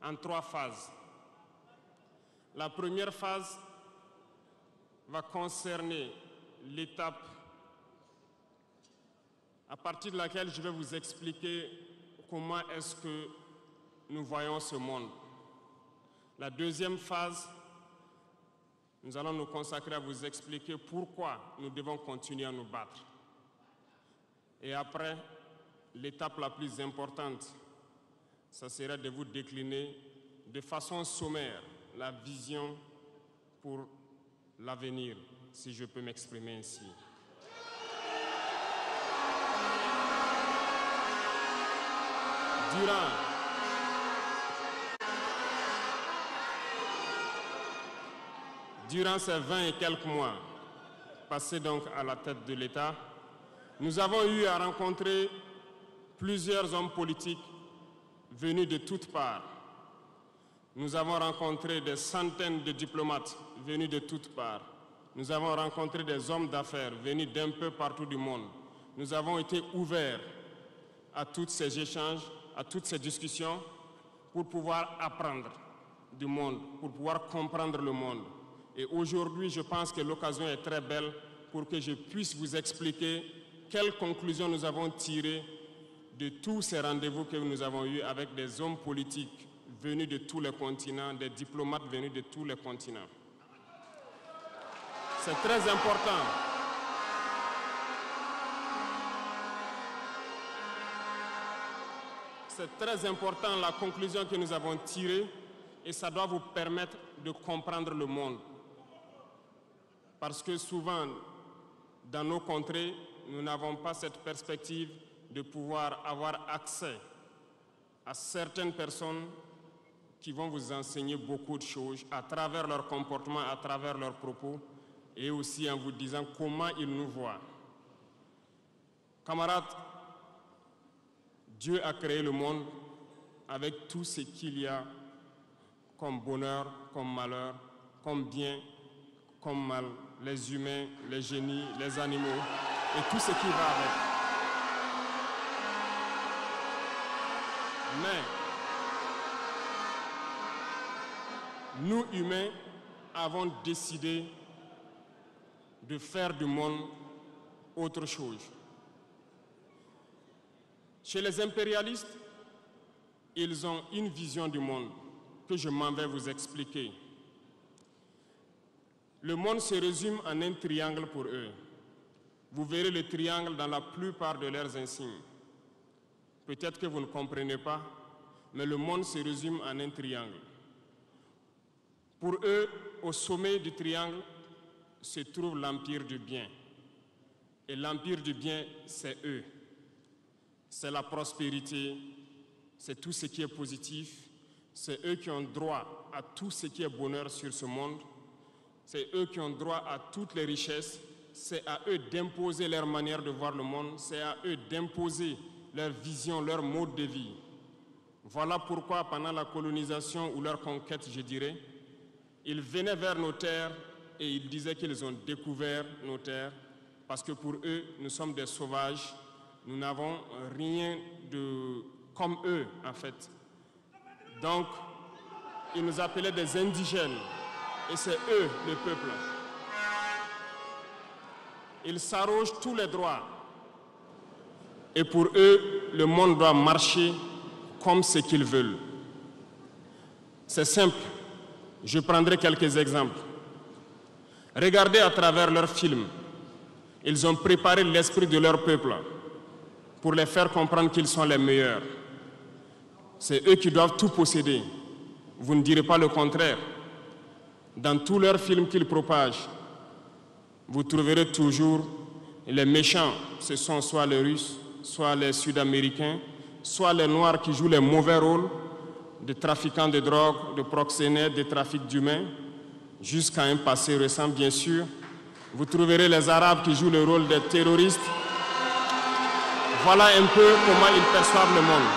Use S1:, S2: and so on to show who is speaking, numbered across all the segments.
S1: en 3 phases. La première phase va concerner l'étape à partir de laquelle je vais vous expliquer comment est-ce que nous voyons ce monde. La deuxième phase, nous allons nous consacrer à vous expliquer pourquoi nous devons continuer à nous battre. Et après, l'étape la plus importante, ça sera de vous décliner de façon sommaire la vision pour l'avenir, si je peux m'exprimer ainsi. Durant ces 20 et quelques mois passés donc à la tête de l'État, nous avons eu à rencontrer plusieurs hommes politiques venus de toutes parts. Nous avons rencontré des centaines de diplomates venus de toutes parts. Nous avons rencontré des hommes d'affaires venus d'un peu partout du monde. Nous avons été ouverts à tous ces échanges, à toutes ces discussions pour pouvoir apprendre du monde, pour pouvoir comprendre le monde. Et aujourd'hui, je pense que l'occasion est très belle pour que je puisse vous expliquer quelles conclusions nous avons tirées de tous ces rendez-vous que nous avons eus avec des hommes politiques venus de tous les continents, des diplomates venus de tous les continents. C'est très important. C'est très important la conclusion que nous avons tirée et ça doit vous permettre de comprendre le monde. Parce que souvent, dans nos contrées, nous n'avons pas cette perspective de pouvoir avoir accès à certaines personnes qui vont vous enseigner beaucoup de choses à travers leur comportement, à travers leurs propos et aussi en vous disant comment ils nous voient. Camarades, Dieu a créé le monde avec tout ce qu'il y a comme bonheur, comme malheur, comme bien, comme mal, les humains, les génies, les animaux et tout ce qui va avec. Mais nous, humains, avons décidé de faire du monde autre chose. Chez les impérialistes, ils ont une vision du monde que je m'en vais vous expliquer. Le monde se résume en un triangle pour eux. Vous verrez le triangle dans la plupart de leurs insignes. Peut-être que vous ne comprenez pas, mais le monde se résume en un triangle. Pour eux, au sommet du triangle, se trouve l'empire du bien. Et l'empire du bien, c'est eux. C'est la prospérité, c'est tout ce qui est positif. C'est eux qui ont droit à tout ce qui est bonheur sur ce monde. C'est eux qui ont droit à toutes les richesses. C'est à eux d'imposer leur manière de voir le monde. C'est à eux d'imposer leur vision, leur mode de vie. Voilà pourquoi pendant la colonisation ou leur conquête, je dirais, ils venaient vers nos terres et ils disaient qu'ils ont découvert nos terres parce que pour eux, nous sommes des sauvages. Nous n'avons rien de comme eux, en fait. Donc, ils nous appelaient des indigènes. Et c'est eux, le peuple. Ils s'arrogent tous les droits. Et pour eux, le monde doit marcher comme ce qu'ils veulent. C'est simple. Je prendrai quelques exemples. Regardez à travers leurs films. Ils ont préparé l'esprit de leur peuple pour les faire comprendre qu'ils sont les meilleurs. C'est eux qui doivent tout posséder. Vous ne direz pas le contraire. Dans tous leurs films qu'ils propagent, vous trouverez toujours les méchants. Ce sont soit les Russes, soit les Sud-Américains, soit les Noirs qui jouent les mauvais rôles de trafiquants de drogue, de proxénètes, de trafic d'humains, jusqu'à un passé récent, bien sûr. Vous trouverez les Arabes qui jouent le rôle des terroristes. Voilà un peu comment ils perçoivent le monde.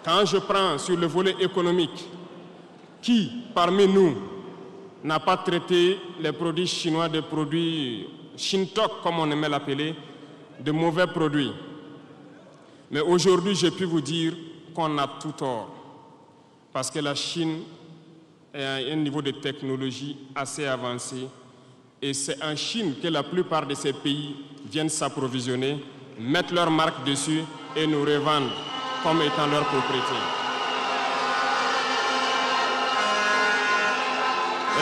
S1: Quand je prends sur le volet économique, qui parmi nous n'a pas traité les produits chinois de produits Shintok, comme on aimait l'appeler, de mauvais produits? Mais aujourd'hui, j'ai pu vous dire qu'on a tout tort, parce que la Chine est à un niveau de technologie assez avancé, et c'est en Chine que la plupart de ces pays viennent s'approvisionner, mettre leur marque dessus et nous revendent comme étant leur propriété.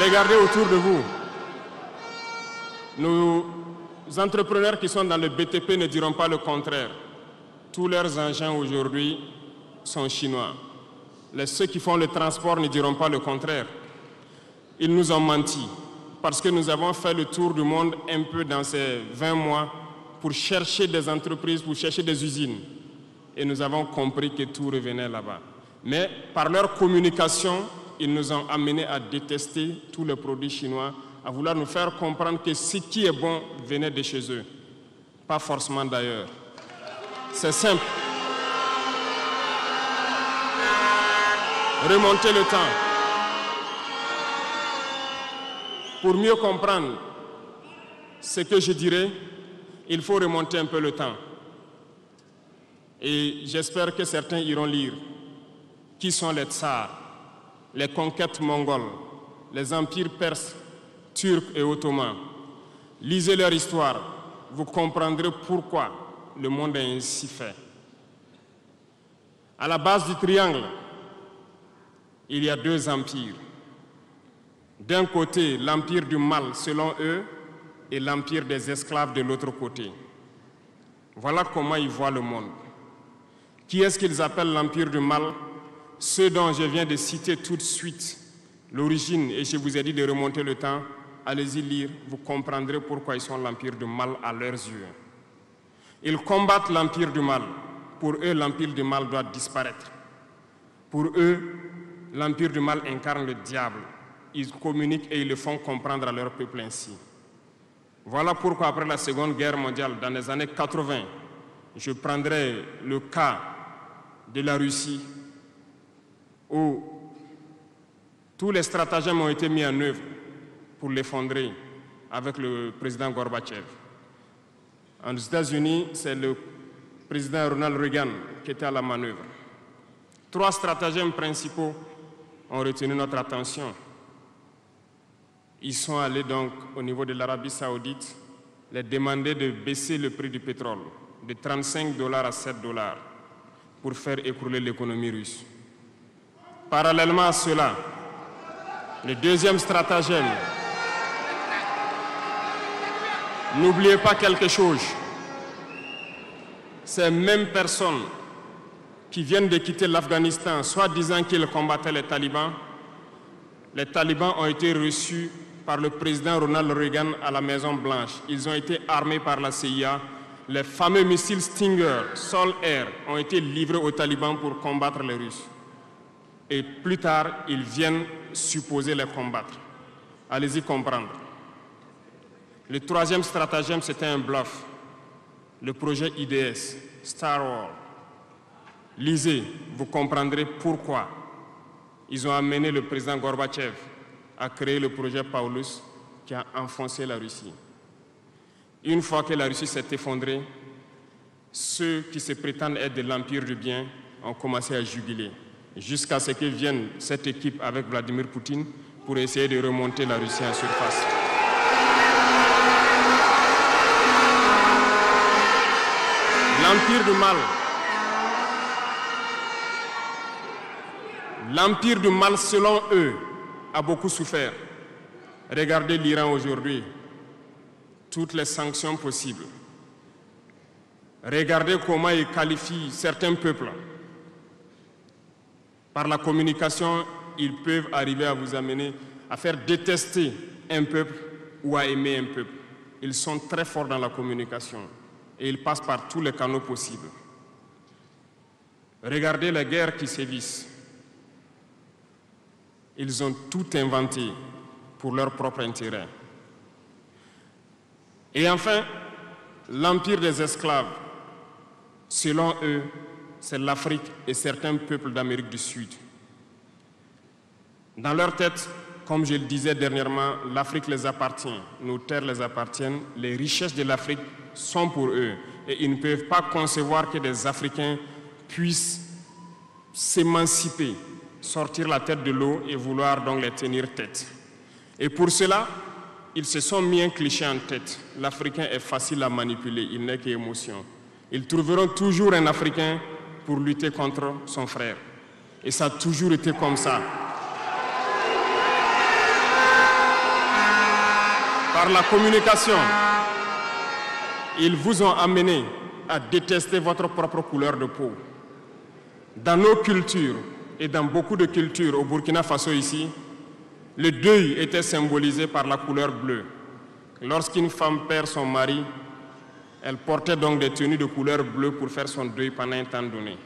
S1: Regardez autour de vous. Nos entrepreneurs qui sont dans le BTP ne diront pas le contraire. Tous leurs engins aujourd'hui sont chinois. Ceux qui font le transport ne diront pas le contraire. Ils nous ont menti parce que nous avons fait le tour du monde un peu dans ces 20 mois pour chercher des entreprises, pour chercher des usines. Et nous avons compris que tout revenait là-bas. Mais par leur communication, ils nous ont amenés à détester tous les produits chinois, à vouloir nous faire comprendre que ce qui est bon venait de chez eux, pas forcément d'ailleurs. C'est simple. Remonter le temps. Pour mieux comprendre ce que je dirais, il faut remonter un peu le temps. Et j'espère que certains iront lire qui sont les tsars, les conquêtes mongoles, les empires perses, turcs et ottomans. Lisez leur histoire, vous comprendrez pourquoi le monde est ainsi fait. À la base du triangle, il y a deux empires. D'un côté, l'empire du mal, selon eux, et l'empire des esclaves de l'autre côté. Voilà comment ils voient le monde. Qui est-ce qu'ils appellent l'empire du mal? Ceux dont je viens de citer tout de suite l'origine, et je vous ai dit de remonter le temps, allez-y lire, vous comprendrez pourquoi ils sont l'empire du mal à leurs yeux. Ils combattent l'empire du mal. Pour eux, l'empire du mal doit disparaître. Pour eux, l'empire du mal incarne le diable. Ils communiquent et ils le font comprendre à leur peuple ainsi. Voilà pourquoi après la Seconde Guerre mondiale, dans les années 80, je prendrai le cas de la Russie, où tous les stratagèmes ont été mis en œuvre pour l'effondrer avec le président Gorbatchev. Aux États-Unis, c'est le président Ronald Reagan qui était à la manœuvre. 3 stratagèmes principaux ont retenu notre attention. Ils sont allés donc au niveau de l'Arabie Saoudite les demander de baisser le prix du pétrole de 35 $ à 7 $ pour faire écrouler l'économie russe. Parallèlement à cela, le deuxième stratagème, n'oubliez pas quelque chose, ces mêmes personnes qui viennent de quitter l'Afghanistan, soit disant qu'ils combattaient les talibans ont été reçus par le président Ronald Reagan à la Maison-Blanche. Ils ont été armés par la CIA. Les fameux missiles Stinger, Sol-Air, ont été livrés aux talibans pour combattre les Russes. Et plus tard, ils viennent supposer les combattre. Allez-y comprendre. Le troisième stratagème, c'était un bluff. Le projet IDS, Star Wars. Lisez, vous comprendrez pourquoi ils ont amené le président Gorbatchev à créer le projet Paulus qui a enfoncé la Russie. Une fois que la Russie s'est effondrée, ceux qui se prétendent être de l'empire du bien ont commencé à jubiler, jusqu'à ce que vienne cette équipe avec Vladimir Poutine pour essayer de remonter la Russie en surface. L'empire du mal. L'empire du mal, selon eux, a beaucoup souffert. Regardez l'Iran aujourd'hui, toutes les sanctions possibles. Regardez comment ils qualifient certains peuples. Par la communication, ils peuvent arriver à vous amener à faire détester un peuple ou à aimer un peuple. Ils sont très forts dans la communication et ils passent par tous les canaux possibles. Regardez les guerres qui sévissent. Ils ont tout inventé pour leur propre intérêt. Et enfin, l'empire des esclaves, selon eux, c'est l'Afrique et certains peuples d'Amérique du Sud. Dans leur tête, comme je le disais dernièrement, l'Afrique les appartient, nos terres les appartiennent, les richesses de l'Afrique sont pour eux. et ils ne peuvent pas concevoir que des Africains puissent s'émanciper, sortir la tête de l'eau et vouloir donc les tenir tête. Et pour cela, ils se sont mis un cliché en tête. L'Africain est facile à manipuler, il n'est qu'émotion. Ils trouveront toujours un Africain pour lutter contre son frère. Et ça a toujours été comme ça. Par la communication, ils vous ont amené à détester votre propre couleur de peau. Dans nos cultures et dans beaucoup de cultures au Burkina Faso ici, le deuil était symbolisé par la couleur bleue. Lorsqu'une femme perd son mari, elle portait donc des tenues de couleur bleue pour faire son deuil pendant un temps donné.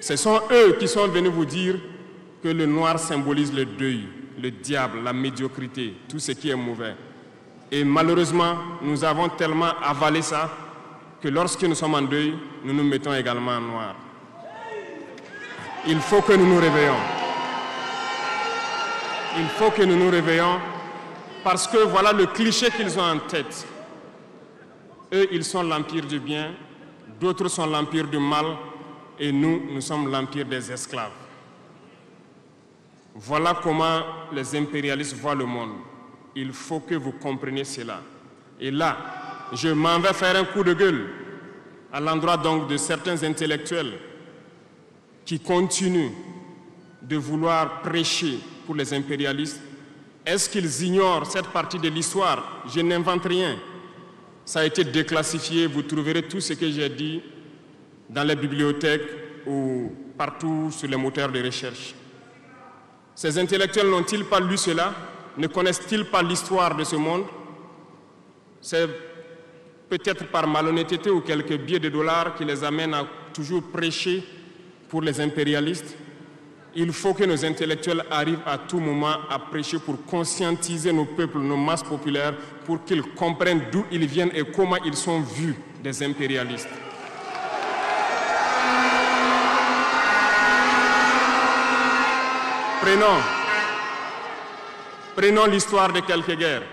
S1: Ce sont eux qui sont venus vous dire que le noir symbolise le deuil, le diable, la médiocrité, tout ce qui est mauvais. Et malheureusement, nous avons tellement avalé ça que lorsque nous sommes en deuil, nous nous mettons également en noir. Il faut que nous nous réveillons. Il faut que nous nous réveillons parce que voilà le cliché qu'ils ont en tête. Eux, ils sont l'empire du bien, d'autres sont l'empire du mal et nous, nous sommes l'empire des esclaves. Voilà comment les impérialistes voient le monde. Il faut que vous compreniez cela. Et là, je m'en vais faire un coup de gueule à l'endroit donc de certains intellectuels qui continuent de vouloir prêcher pour les impérialistes. Est-ce qu'ils ignorent cette partie de l'histoire? Je n'invente rien. Ça a été déclassifié. Vous trouverez tout ce que j'ai dit dans les bibliothèques ou partout sur les moteurs de recherche. Ces intellectuels n'ont-ils pas lu cela? Ne connaissent-ils pas l'histoire de ce monde? C'est peut-être par malhonnêteté ou quelques billets de dollars qui les amènent à toujours prêcher pour les impérialistes. Il faut que nos intellectuels arrivent à tout moment à prêcher pour conscientiser nos peuples, nos masses populaires, pour qu'ils comprennent d'où ils viennent et comment ils sont vus des impérialistes. Prenons l'histoire de quelques guerres.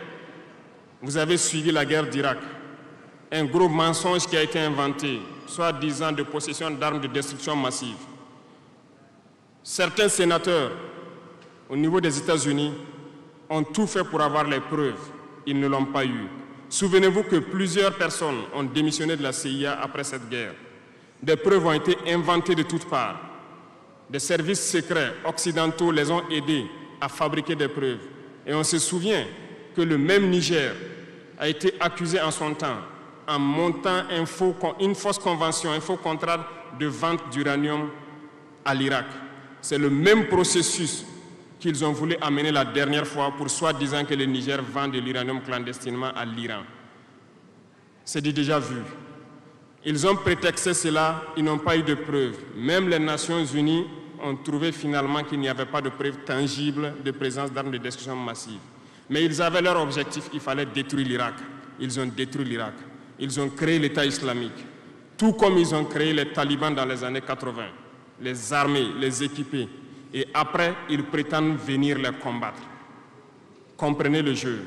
S1: Vous avez suivi la guerre d'Irak. Un gros mensonge qui a été inventé, soi-disant de possession d'armes de destruction massive. Certains sénateurs, au niveau des États-Unis, ont tout fait pour avoir les preuves. Ils ne l'ont pas eu. Souvenez-vous que plusieurs personnes ont démissionné de la CIA après cette guerre. Des preuves ont été inventées de toutes parts. Des services secrets occidentaux les ont aidés à fabriquer des preuves. Et on se souvient que le même Niger a été accusé en son temps en montant une fausse convention, un faux contrat de vente d'uranium à l'Irak. C'est le même processus qu'ils ont voulu amener la dernière fois pour soi-disant que le Niger vend de l'uranium clandestinement à l'Iran. C'est déjà vu. Ils ont prétexté cela, ils n'ont pas eu de preuves. Même les Nations Unies ont trouvé finalement qu'il n'y avait pas de preuves tangibles de présence d'armes de destruction massive. Mais ils avaient leur objectif, il fallait détruire l'Irak. Ils ont détruit l'Irak. Ils ont créé l'État islamique. Tout comme ils ont créé les talibans dans les années 80. Les armer, les équiper. Et après, ils prétendent venir les combattre. Comprenez le jeu.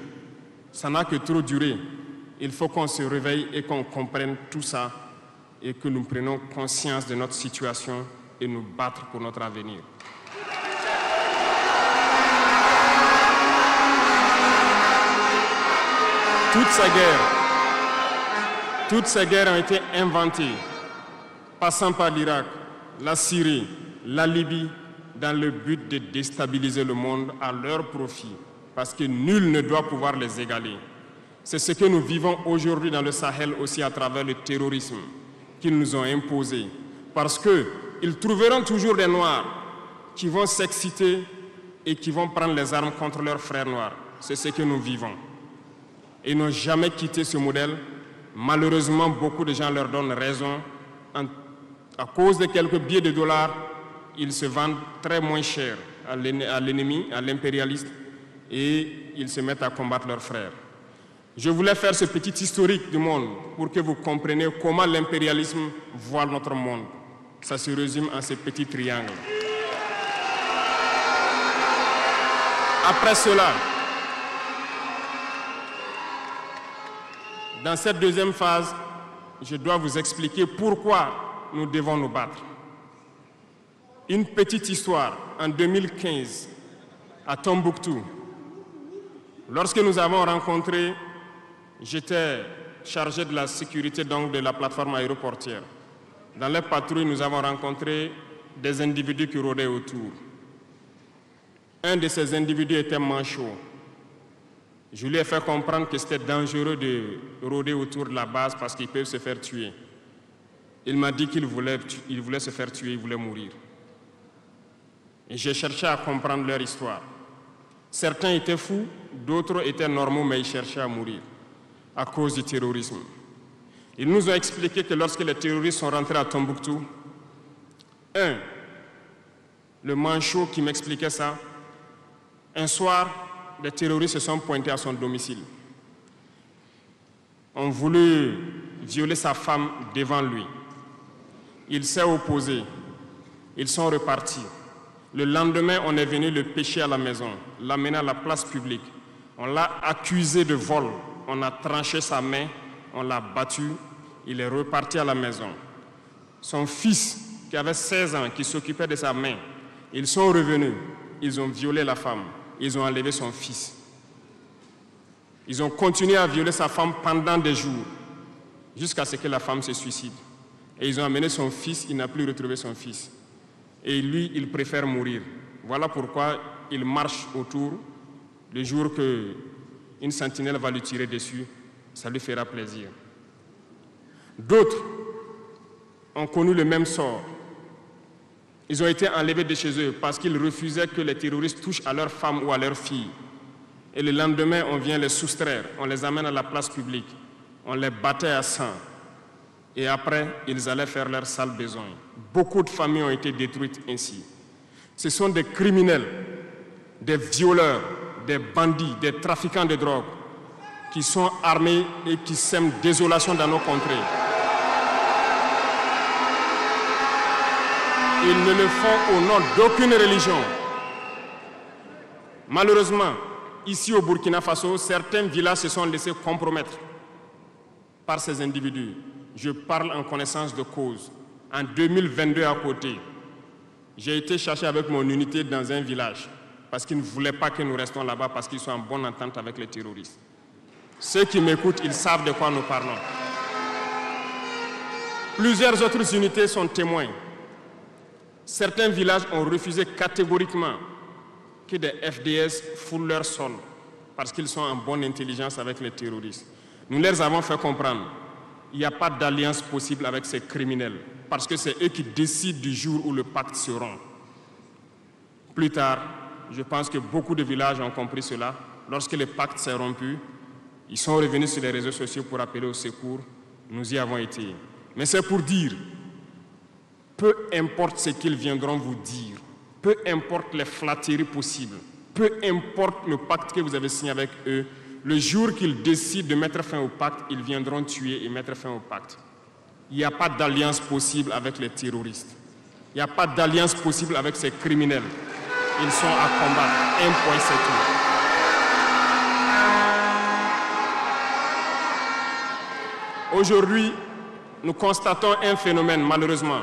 S1: Ça n'a que trop duré. Il faut qu'on se réveille et qu'on comprenne tout ça et que nous prenions conscience de notre situation et nous battre pour notre avenir. Toutes ces guerres ont été inventées, passant par l'Irak, la Syrie, la Libye, dans le but de déstabiliser le monde à leur profit, parce que nul ne doit pouvoir les égaler. C'est ce que nous vivons aujourd'hui dans le Sahel aussi à travers le terrorisme qu'ils nous ont imposé, parce qu'ils trouveront toujours des Noirs qui vont s'exciter et qui vont prendre les armes contre leurs frères noirs. C'est ce que nous vivons. Ils n'ont jamais quitté ce modèle. Malheureusement, beaucoup de gens leur donnent raison. À cause de quelques billets de dollars, ils se vendent très moins cher à l'ennemi, à l'impérialiste, et ils se mettent à combattre leurs frères. Je voulais faire ce petit historique du monde pour que vous compreniez comment l'impérialisme voit notre monde. Ça se résume en ces petits triangles. Après cela, dans cette deuxième phase, je dois vous expliquer pourquoi nous devons nous battre. Une petite histoire, en 2015, à Tombouctou, lorsque nous avons rencontré, j'étais chargé de la sécurité donc, de la plateforme aéroportière. Dans les patrouilles, nous avons rencontré des individus qui rôdaient autour. Un de ces individus était manchot. Je lui ai fait comprendre que c'était dangereux de rôder autour de la base parce qu'ils peuvent se faire tuer. Il m'a dit qu'il voulait se faire tuer, il voulait mourir. Et j'ai cherché à comprendre leur histoire. Certains étaient fous, d'autres étaient normaux, mais ils cherchaient à mourir à cause du terrorisme. Ils nous ont expliqué que lorsque les terroristes sont rentrés à Tombouctou, le manchot qui m'expliquait ça, un soir, les terroristes se sont pointés à son domicile. On voulu violer sa femme devant lui. Il s'est opposé. Ils sont repartis. Le lendemain, on est venu le pêcher à la maison, l'amener à la place publique. On l'a accusé de vol. On a tranché sa main, on l'a battu. Il est reparti à la maison. Son fils, qui avait 16 ans, qui s'occupait de sa main, ils sont revenus. Ils ont violé la femme. Ils ont enlevé son fils. Ils ont continué à violer sa femme pendant des jours, jusqu'à ce que la femme se suicide. Et ils ont amené son fils, il n'a plus retrouvé son fils. Et lui, il préfère mourir. Voilà pourquoi il marche autour. Le jour qu'une sentinelle va lui tirer dessus, ça lui fera plaisir. D'autres ont connu le même sort. Ils ont été enlevés de chez eux parce qu'ils refusaient que les terroristes touchent à leurs femmes ou à leurs filles. Et le lendemain, on vient les soustraire, on les amène à la place publique, on les battait à sang. Et après, ils allaient faire leurs sales besoins. Beaucoup de familles ont été détruites ainsi. Ce sont des criminels, des violeurs, des bandits, des trafiquants de drogue qui sont armés et qui sèment désolation dans nos contrées. Ils ne le font au nom d'aucune religion. Malheureusement, ici au Burkina Faso, certains villages se sont laissés compromettre par ces individus. Je parle en connaissance de cause. En 2022 à côté, j'ai été chercher avec mon unité dans un village parce qu'ils ne voulaient pas que nous restions là-bas parce qu'ils sont en bonne entente avec les terroristes. Ceux qui m'écoutent, ils savent de quoi nous parlons. Plusieurs autres unités sont témoins. Certains villages ont refusé catégoriquement que des FDS foulent leur sol parce qu'ils sont en bonne intelligence avec les terroristes. Nous leur avons fait comprendre qu'il n'y a pas d'alliance possible avec ces criminels parce que c'est eux qui décident du jour où le pacte se rompt. Plus tard, je pense que beaucoup de villages ont compris cela. Lorsque le pacte s'est rompu, ils sont revenus sur les réseaux sociaux pour appeler au secours. Nous y avons été. Mais c'est pour dire, peu importe ce qu'ils viendront vous dire, peu importe les flatteries possibles, peu importe le pacte que vous avez signé avec eux, le jour qu'ils décident de mettre fin au pacte, ils viendront tuer et mettre fin au pacte. Il n'y a pas d'alliance possible avec les terroristes. Il n'y a pas d'alliance possible avec ces criminels. Ils sont à combattre. Un point, c'est tout. Aujourd'hui, nous constatons un phénomène, malheureusement,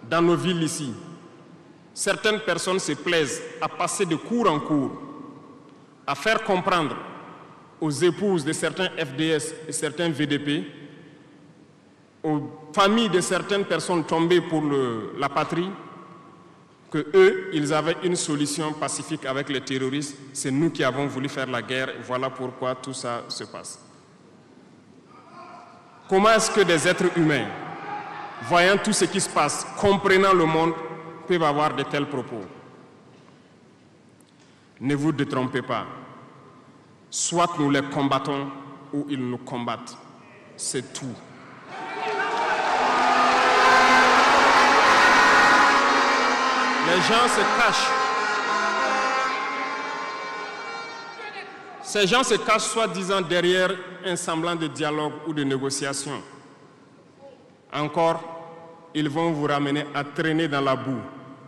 S1: dans nos villes ici. Certaines personnes se plaisent à passer de cour en cour, à faire comprendre aux épouses de certains FDS et certains VDP, aux familles de certaines personnes tombées pour la patrie, que eux, ils avaient une solution pacifique avec les terroristes. C'est nous qui avons voulu faire la guerre. Voilà pourquoi tout ça se passe. Comment est-ce que des êtres humains, voyant tout ce qui se passe, comprenant le monde, peuvent avoir de tels propos? Ne vous détrompez pas. Soit nous les combattons ou ils nous combattent. C'est tout. Les gens se cachent. Ces gens se cachent soi-disant derrière un semblant de dialogue ou de négociation. Encore, ils vont vous ramener à traîner dans la boue.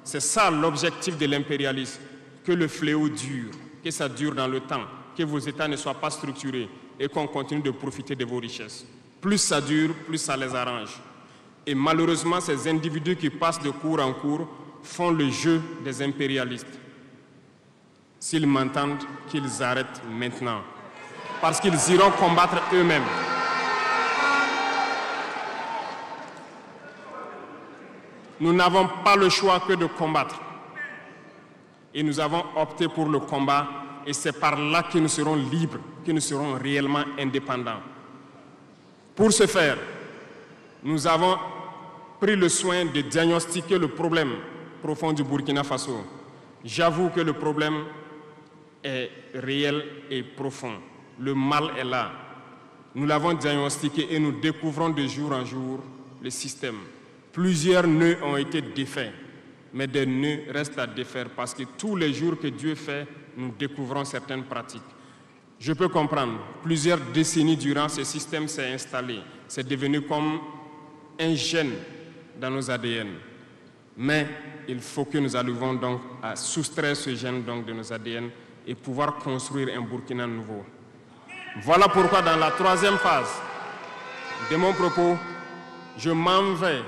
S1: C'est ça l'objectif de l'impérialisme, que le fléau dure, que ça dure dans le temps, que vos États ne soient pas structurés et qu'on continue de profiter de vos richesses. Plus ça dure, plus ça les arrange. Et malheureusement, ces individus qui passent de cours en cours font le jeu des impérialistes. S'ils m'entendent, qu'ils arrêtent maintenant. Parce qu'ils iront combattre eux-mêmes. Nous n'avons pas le choix que de combattre. Et nous avons opté pour le combat. Et c'est par là que nous serons libres, que nous serons réellement indépendants. Pour ce faire, nous avons pris le soin de diagnostiquer le problème profond du Burkina Faso. J'avoue que le problème est réel et profond. Le mal est là. Nous l'avons diagnostiqué et nous découvrons de jour en jour le système. Plusieurs nœuds ont été défaits, mais des nœuds restent à défaire parce que tous les jours que Dieu fait, nous découvrons certaines pratiques. Je peux comprendre, plusieurs décennies durant, ce système s'est installé. C'est devenu comme un gène dans nos ADN. Mais il faut que nous arrivions donc à soustraire ce gène donc de nos ADN et pouvoir construire un Burkina nouveau. Voilà pourquoi dans la troisième phase de mon propos, je m'en vais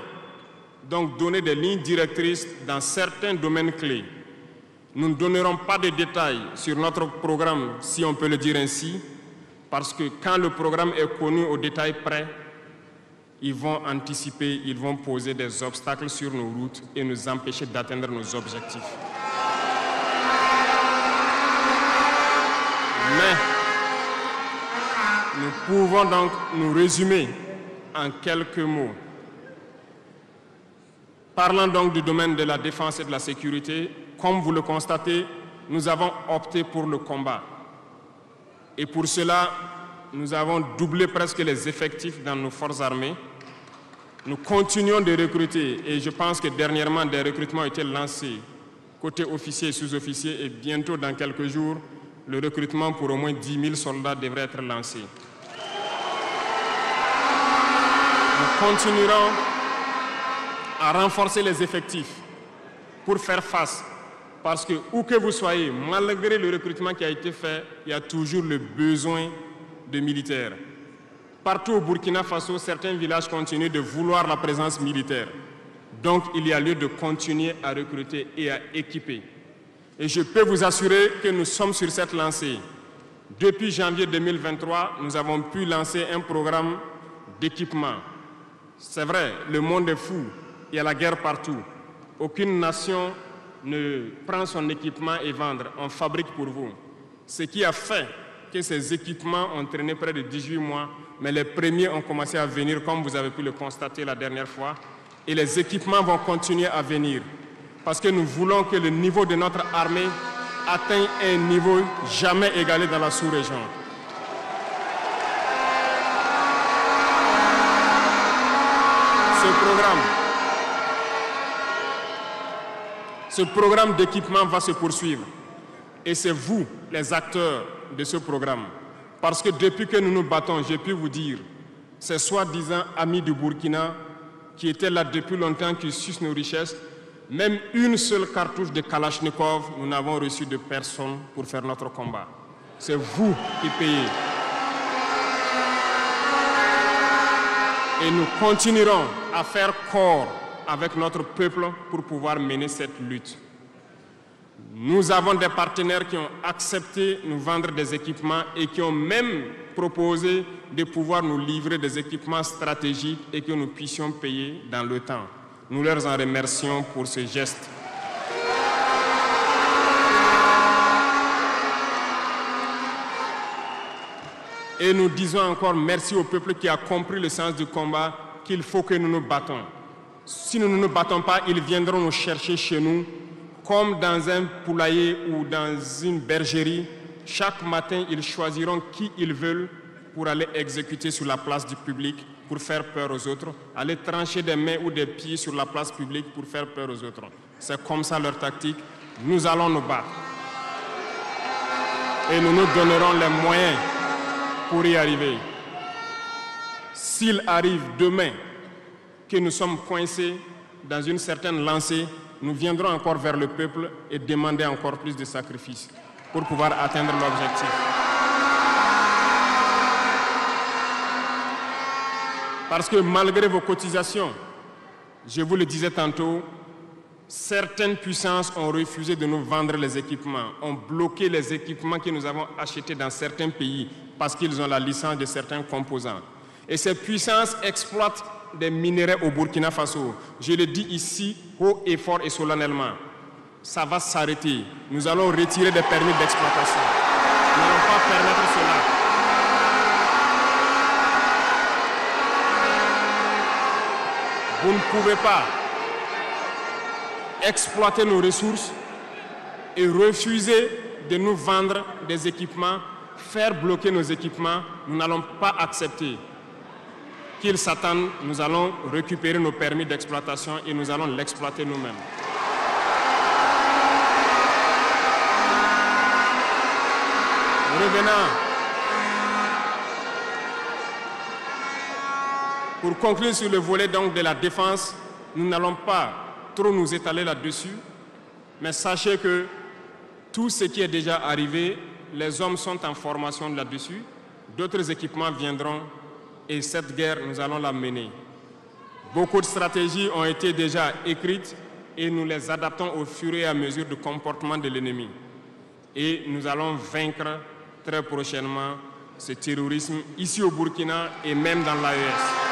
S1: donc donner des lignes directrices dans certains domaines clés. Nous ne donnerons pas de détails sur notre programme, si on peut le dire ainsi, parce que quand le programme est connu au détail près, ils vont anticiper, ils vont poser des obstacles sur nos routes et nous empêcher d'atteindre nos objectifs. Mais nous pouvons donc nous résumer en quelques mots. Parlant donc du domaine de la défense et de la sécurité, comme vous le constatez, nous avons opté pour le combat. Et pour cela, nous avons doublé presque les effectifs dans nos forces armées. Nous continuons de recruter et je pense que dernièrement, des recrutements ont été lancés côté officiers et sous-officiers et bientôt, dans quelques jours, le recrutement pour au moins 10 000 soldats devrait être lancé. Nous continuerons à renforcer les effectifs pour faire face. Parce que où que vous soyez, malgré le recrutement qui a été fait, il y a toujours le besoin de militaires. Partout au Burkina Faso, certains villages continuent de vouloir la présence militaire. Donc, il y a lieu de continuer à recruter et à équiper. Et je peux vous assurer que nous sommes sur cette lancée. Depuis janvier 2023, nous avons pu lancer un programme d'équipement. C'est vrai, le monde est fou. Il y a la guerre partout. Aucune nation ne prend son équipement et vendre. On fabrique pour vous. Ce qui a fait que ces équipements ont traîné près de 18 mois, mais les premiers ont commencé à venir, comme vous avez pu le constater la dernière fois. Et les équipements vont continuer à venir. Parce que nous voulons que le niveau de notre armée atteigne un niveau jamais égalé dans la sous-région. Ce programme d'équipement va se poursuivre. Et c'est vous, les acteurs de ce programme. Parce que depuis que nous nous battons, j'ai pu vous dire, ces soi-disant amis du Burkina qui étaient là depuis longtemps, qui sucent nos richesses, même une seule cartouche de Kalachnikov, nous n'avons reçu de personne pour faire notre combat. C'est vous qui payez. Et nous continuerons à faire corps avec notre peuple pour pouvoir mener cette lutte. Nous avons des partenaires qui ont accepté de nous vendre des équipements et qui ont même proposé de pouvoir nous livrer des équipements stratégiques et que nous puissions payer dans le temps. Nous leur en remercions pour ce geste. Et nous disons encore merci au peuple qui a compris le sens du combat, qu'il faut que nous nous battons. Si nous ne nous battons pas, ils viendront nous chercher chez nous, comme dans un poulailler ou dans une bergerie. Chaque matin, ils choisiront qui ils veulent pour aller exécuter sur la place du public, pour faire peur aux autres, aller trancher des mains ou des pieds sur la place publique pour faire peur aux autres. C'est comme ça leur tactique. Nous allons nous battre. Et nous nous donnerons les moyens pour y arriver. S'il arrive demain que nous sommes coincés dans une certaine lancée, nous viendrons encore vers le peuple et demander encore plus de sacrifices pour pouvoir atteindre l'objectif. Parce que malgré vos cotisations, je vous le disais tantôt, certaines puissances ont refusé de nous vendre les équipements, ont bloqué les équipements que nous avons achetés dans certains pays parce qu'ils ont la licence de certains composants. Et ces puissances exploitent des minerais au Burkina Faso. Je le dis ici, haut et fort et solennellement. Ça va s'arrêter. Nous allons retirer des permis d'exploitation. Nous n'allons pas permettre cela. Vous ne pouvez pas exploiter nos ressources et refuser de nous vendre des équipements, faire bloquer nos équipements. Nous n'allons pas accepter qu'ils s'attendent. Nous allons récupérer nos permis d'exploitation et nous allons l'exploiter nous-mêmes. Revenant. Pour conclure sur le volet donc de la défense, nous n'allons pas trop nous étaler là-dessus, mais sachez que tout ce qui est déjà arrivé, les hommes sont en formation là-dessus, d'autres équipements viendront et cette guerre, nous allons la mener. Beaucoup de stratégies ont été déjà écrites et nous les adaptons au fur et à mesure du comportement de l'ennemi. Et nous allons vaincre très prochainement ce terrorisme ici au Burkina et même dans l'AES.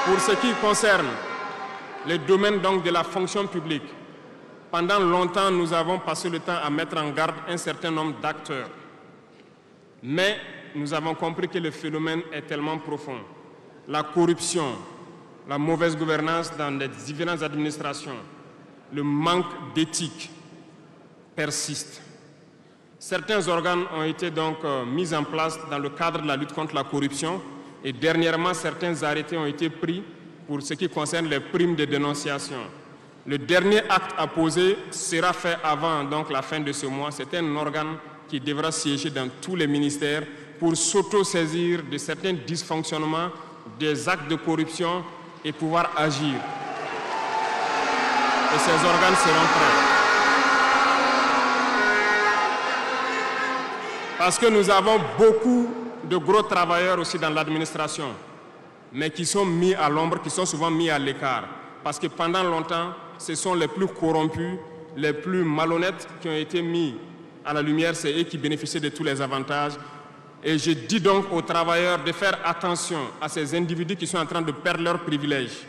S1: Pour ce qui concerne le domaine donc de la fonction publique, pendant longtemps, nous avons passé le temps à mettre en garde un certain nombre d'acteurs. Mais nous avons compris que le phénomène est tellement profond. La corruption, la mauvaise gouvernance dans les différentes administrations, le manque d'éthique persiste. Certains organes ont été donc mis en place dans le cadre de la lutte contre la corruption et dernièrement, certains arrêtés ont été pris pour ce qui concerne les primes de dénonciation. Le dernier acte à poser sera fait avant donc, la fin de ce mois. C'est un organe qui devra siéger dans tous les ministères pour s'auto-saisir de certains dysfonctionnements, des actes de corruption et pouvoir agir. Et ces organes seront prêts. Parce que nous avons beaucoup de gros travailleurs aussi dans l'administration, mais qui sont mis à l'ombre, qui sont souvent mis à l'écart. Parce que pendant longtemps, ce sont les plus corrompus, les plus malhonnêtes qui ont été mis à la lumière, c'est eux qui bénéficient de tous les avantages. Et je dis donc aux travailleurs de faire attention à ces individus qui sont en train de perdre leurs privilèges,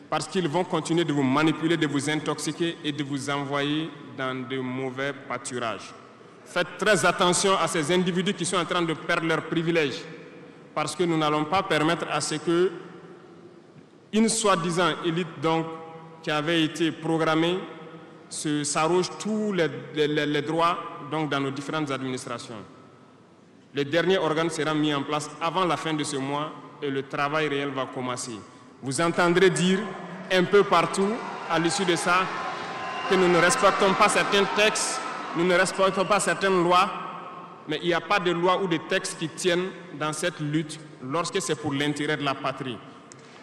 S1: parce qu'ils vont continuer de vous manipuler, de vous intoxiquer et de vous envoyer dans de mauvais pâturages. Faites très attention à ces individus qui sont en train de perdre leurs privilèges, parce que nous n'allons pas permettre à ce que une soi-disant élite donc, qui avait été programmée s'arroge tous les droits donc, dans nos différentes administrations. Le dernier organe sera mis en place avant la fin de ce mois et le travail réel va commencer. Vous entendrez dire un peu partout à l'issue de ça que nous ne respectons pas certains textes, nous ne respectons pas certaines lois, mais il n'y a pas de loi ou de textes qui tiennent dans cette lutte lorsque c'est pour l'intérêt de la patrie.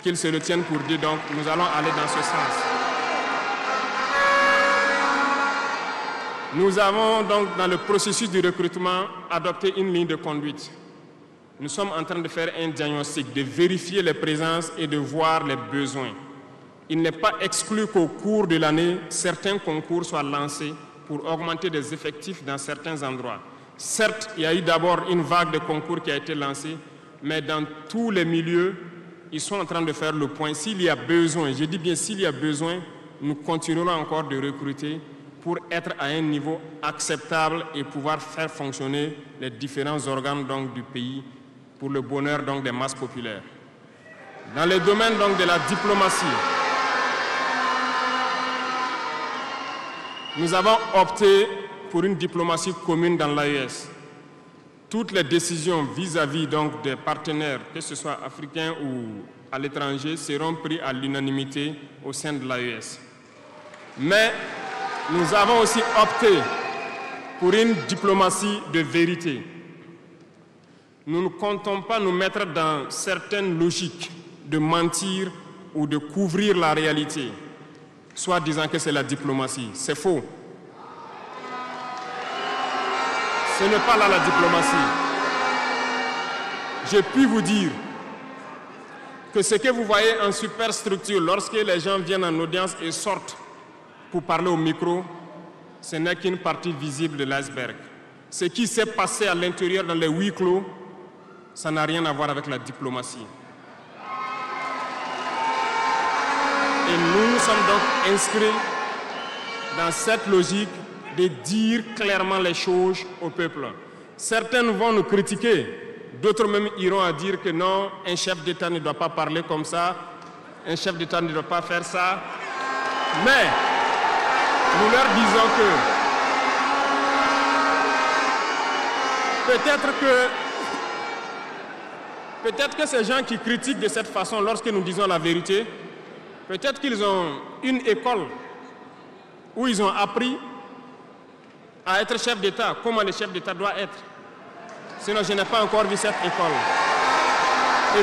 S1: Qu'ils se le tiennent pour dire donc nous allons aller dans ce sens. Nous avons donc dans le processus de recrutement adopté une ligne de conduite. Nous sommes en train de faire un diagnostic, de vérifier les présences et de voir les besoins. Il n'est pas exclu qu'au cours de l'année, certains concours soient lancés pour augmenter des effectifs dans certains endroits. Certes, il y a eu d'abord une vague de concours qui a été lancée, mais dans tous les milieux, ils sont en train de faire le point. S'il y a besoin, je dis bien s'il y a besoin, nous continuerons encore de recruter pour être à un niveau acceptable et pouvoir faire fonctionner les différents organes donc, du pays pour le bonheur donc, des masses populaires. Dans le domaine donc, de la diplomatie, nous avons opté pour une diplomatie commune dans l'AES. Toutes les décisions vis-à-vis donc, des partenaires, que ce soit africains ou à l'étranger, seront prises à l'unanimité au sein de l'AES. Mais nous avons aussi opté pour une diplomatie de vérité. Nous ne comptons pas nous mettre dans certaines logiques de mentir ou de couvrir la réalité, soit disant que c'est la diplomatie. C'est faux. Ce n'est pas là la diplomatie. Je puis vous dire que ce que vous voyez en superstructure, lorsque les gens viennent en audience et sortent pour parler au micro, ce n'est qu'une partie visible de l'iceberg. Ce qui s'est passé à l'intérieur dans les huis clos, ça n'a rien à voir avec la diplomatie. Et nous nous sommes donc inscrits dans cette logique de dire clairement les choses au peuple. Certains vont nous critiquer, d'autres même iront à dire que non, un chef d'État ne doit pas parler comme ça, un chef d'État ne doit pas faire ça. Mais nous leur disons que peut-être que ces gens qui critiquent de cette façon lorsque nous disons la vérité, peut-être qu'ils ont une école où ils ont appris à être chef d'État, comment le chef d'État doit être. Sinon, je n'ai pas encore vu cette école. Et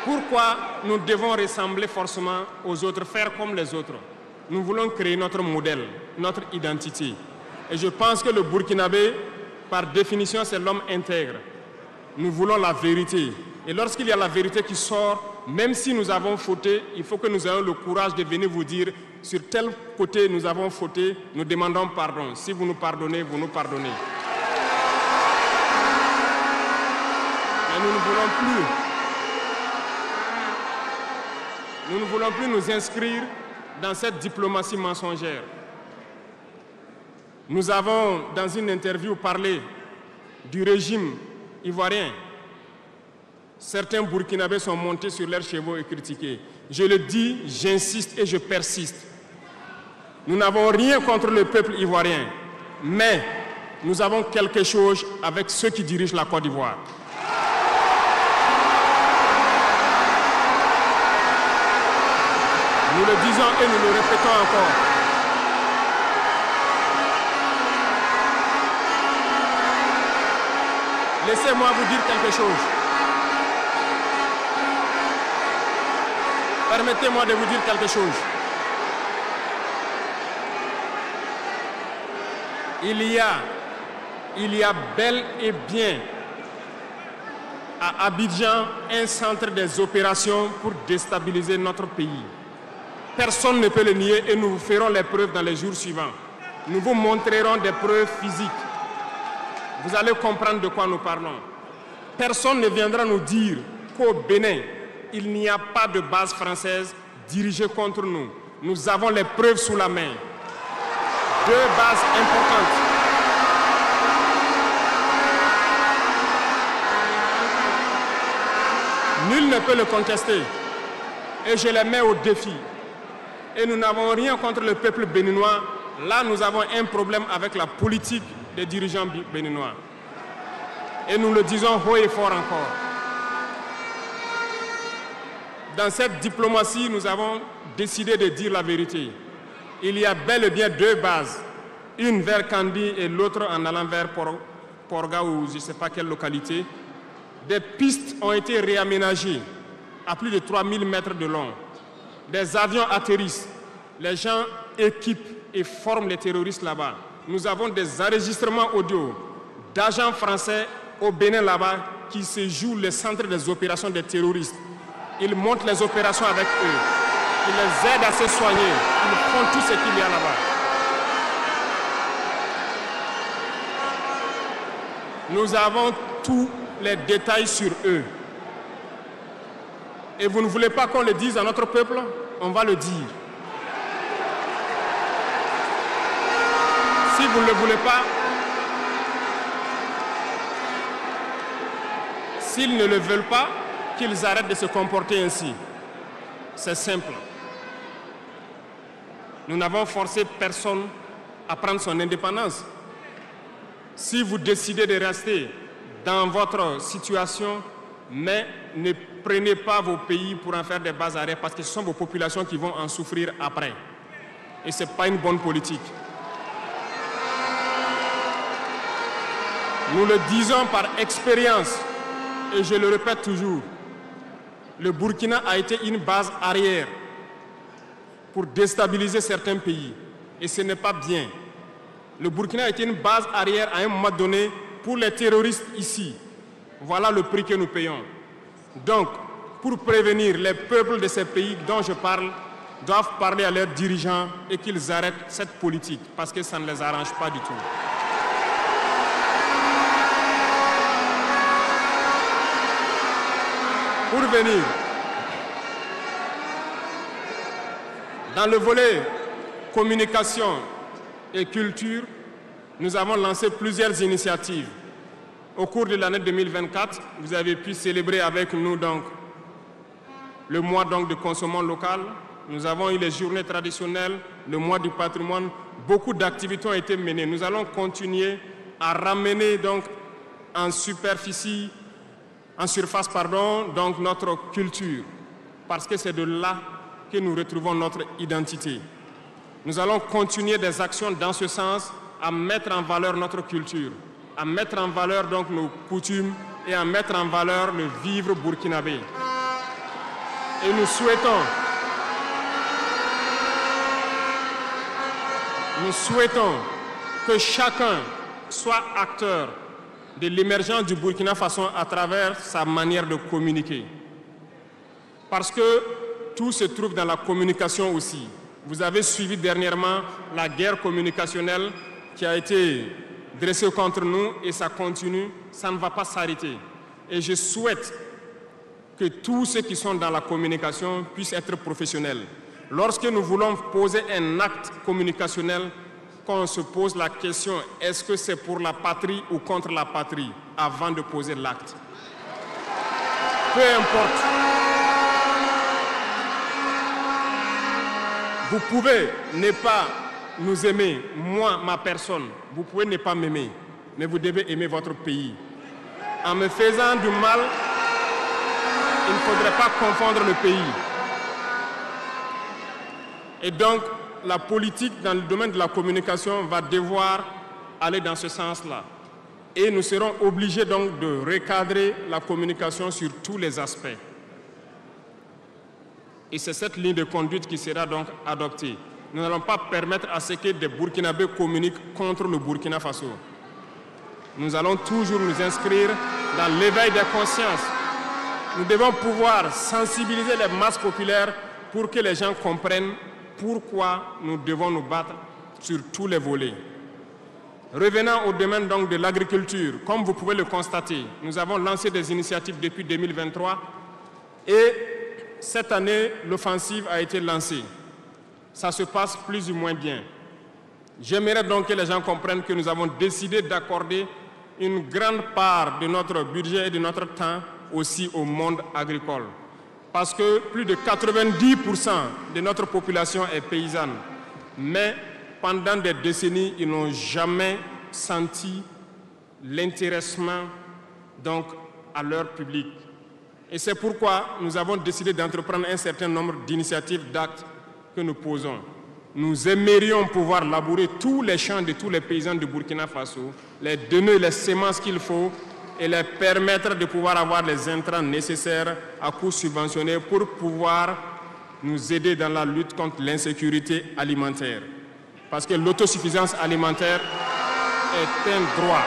S1: pourquoi nous devons ressembler forcément aux autres, faire comme les autres? Nous voulons créer notre modèle, notre identité. Et je pense que le Burkinabé, par définition, c'est l'homme intègre. Nous voulons la vérité. Et lorsqu'il y a la vérité qui sort, même si nous avons fauté, il faut que nous ayons le courage de venir vous dire sur tel côté nous avons fauté, nous demandons pardon. Si vous nous pardonnez, vous nous pardonnez. Mais nous ne voulons plus nous inscrire dans cette diplomatie mensongère. Nous avons, dans une interview, parlé du régime ivoirien. Certains Burkinabés sont montés sur leurs chevaux et critiqués. Je le dis, j'insiste et je persiste. Nous n'avons rien contre le peuple ivoirien, mais nous avons quelque chose avec ceux qui dirigent la Côte d'Ivoire. Nous le disons et nous le répétons encore. Laissez-moi vous dire quelque chose. Permettez-moi de vous dire quelque chose. Il y a bel et bien à Abidjan un centre des opérations pour déstabiliser notre pays. Personne ne peut le nier et nous vous ferons les preuves dans les jours suivants. Nous vous montrerons des preuves physiques. Vous allez comprendre de quoi nous parlons. Personne ne viendra nous dire qu'au Bénin, il n'y a pas de base française dirigée contre nous. Nous avons les preuves sous la main. 2 bases importantes. Nul ne peut le contester. Et je les mets au défi. Et nous n'avons rien contre le peuple béninois. Là, nous avons un problème avec la politique des dirigeants béninois. Et nous le disons haut et fort encore. Dans cette diplomatie, nous avons décidé de dire la vérité. Il y a bel et bien 2 bases, une vers Kandi et l'autre en allant vers Porga ou je ne sais pas quelle localité. Des pistes ont été réaménagées à plus de 3000 mètres de long. Des avions atterrissent, les gens équipent et forment les terroristes là-bas. Nous avons des enregistrements audio d'agents français au Bénin là-bas qui se jouent le centre des opérations des terroristes. Ils montent les opérations avec eux. Ils les aident à se soigner. Ils font tout ce qu'il y a là-bas. Nous avons tous les détails sur eux. Et vous ne voulez pas qu'on le dise à notre peuple? On va le dire. Si vous ne le voulez pas, s'ils ne le veulent pas, qu'ils arrêtent de se comporter ainsi. C'est simple. Nous n'avons forcé personne à prendre son indépendance. Si vous décidez de rester dans votre situation, mais ne prenez pas vos pays pour en faire des bases arrêts parce que ce sont vos populations qui vont en souffrir après. Et ce n'est pas une bonne politique. Nous le disons par expérience, et je le répète toujours, le Burkina a été une base arrière pour déstabiliser certains pays. Et ce n'est pas bien. Le Burkina a été une base arrière à un moment donné pour les terroristes ici. Voilà le prix que nous payons. Donc, pour prévenir les peuples de ces pays dont je parle, doivent parler à leurs dirigeants et qu'ils arrêtent cette politique parce que ça ne les arrange pas du tout. Pour venir, dans le volet communication et culture, nous avons lancé plusieurs initiatives. Au cours de l'année 2024, vous avez pu célébrer avec nous donc, le mois donc, de consommation locale. Nous avons eu les journées traditionnelles, le mois du patrimoine. Beaucoup d'activités ont été menées. Nous allons continuer à ramener donc, en surface, donc, notre culture. Parce que c'est de là que nous retrouvons notre identité. Nous allons continuer des actions dans ce sens à mettre en valeur notre culture, à mettre en valeur donc nos coutumes et à mettre en valeur le vivre burkinabé. Et nous souhaitons que chacun soit acteur de l'émergence du Burkina Faso à travers sa manière de communiquer. Parce que tout se trouve dans la communication aussi. Vous avez suivi dernièrement la guerre communicationnelle qui a été dressée contre nous et ça continue, ça ne va pas s'arrêter. Et je souhaite que tous ceux qui sont dans la communication puissent être professionnels. Lorsque nous voulons poser un acte communicationnel, qu'on se pose la question, est-ce que c'est pour la patrie ou contre la patrie, avant de poser l'acte. Peu importe. Vous pouvez ne pas nous aimer, moi, ma personne. Vous pouvez ne pas m'aimer, mais vous devez aimer votre pays. En me faisant du mal, il ne faudrait pas confondre le pays. Et donc, la politique dans le domaine de la communication va devoir aller dans ce sens-là. Et nous serons obligés donc de recadrer la communication sur tous les aspects. Et c'est cette ligne de conduite qui sera donc adoptée. Nous n'allons pas permettre à ce que des Burkinabés communiquent contre le Burkina Faso. Nous allons toujours nous inscrire dans l'éveil des consciences. Nous devons pouvoir sensibiliser les masses populaires pour que les gens comprennent pourquoi nous devons nous battre sur tous les volets. Revenant au domaine donc de l'agriculture, comme vous pouvez le constater, nous avons lancé des initiatives depuis 2023 et cette année, l'offensive a été lancée. Ça se passe plus ou moins bien. J'aimerais donc que les gens comprennent que nous avons décidé d'accorder une grande part de notre budget et de notre temps aussi au monde agricole. Parce que plus de 90% de notre population est paysanne. Mais pendant des décennies, ils n'ont jamais senti l'intéressement donc, à leur public. Et c'est pourquoi nous avons décidé d'entreprendre un certain nombre d'initiatives, d'actes que nous posons. Nous aimerions pouvoir labourer tous les champs de tous les paysans du Burkina Faso, les donner les semences qu'il faut et les permettre de pouvoir avoir les intrants nécessaires à coût subventionné pour pouvoir nous aider dans la lutte contre l'insécurité alimentaire. Parce que l'autosuffisance alimentaire est un droit.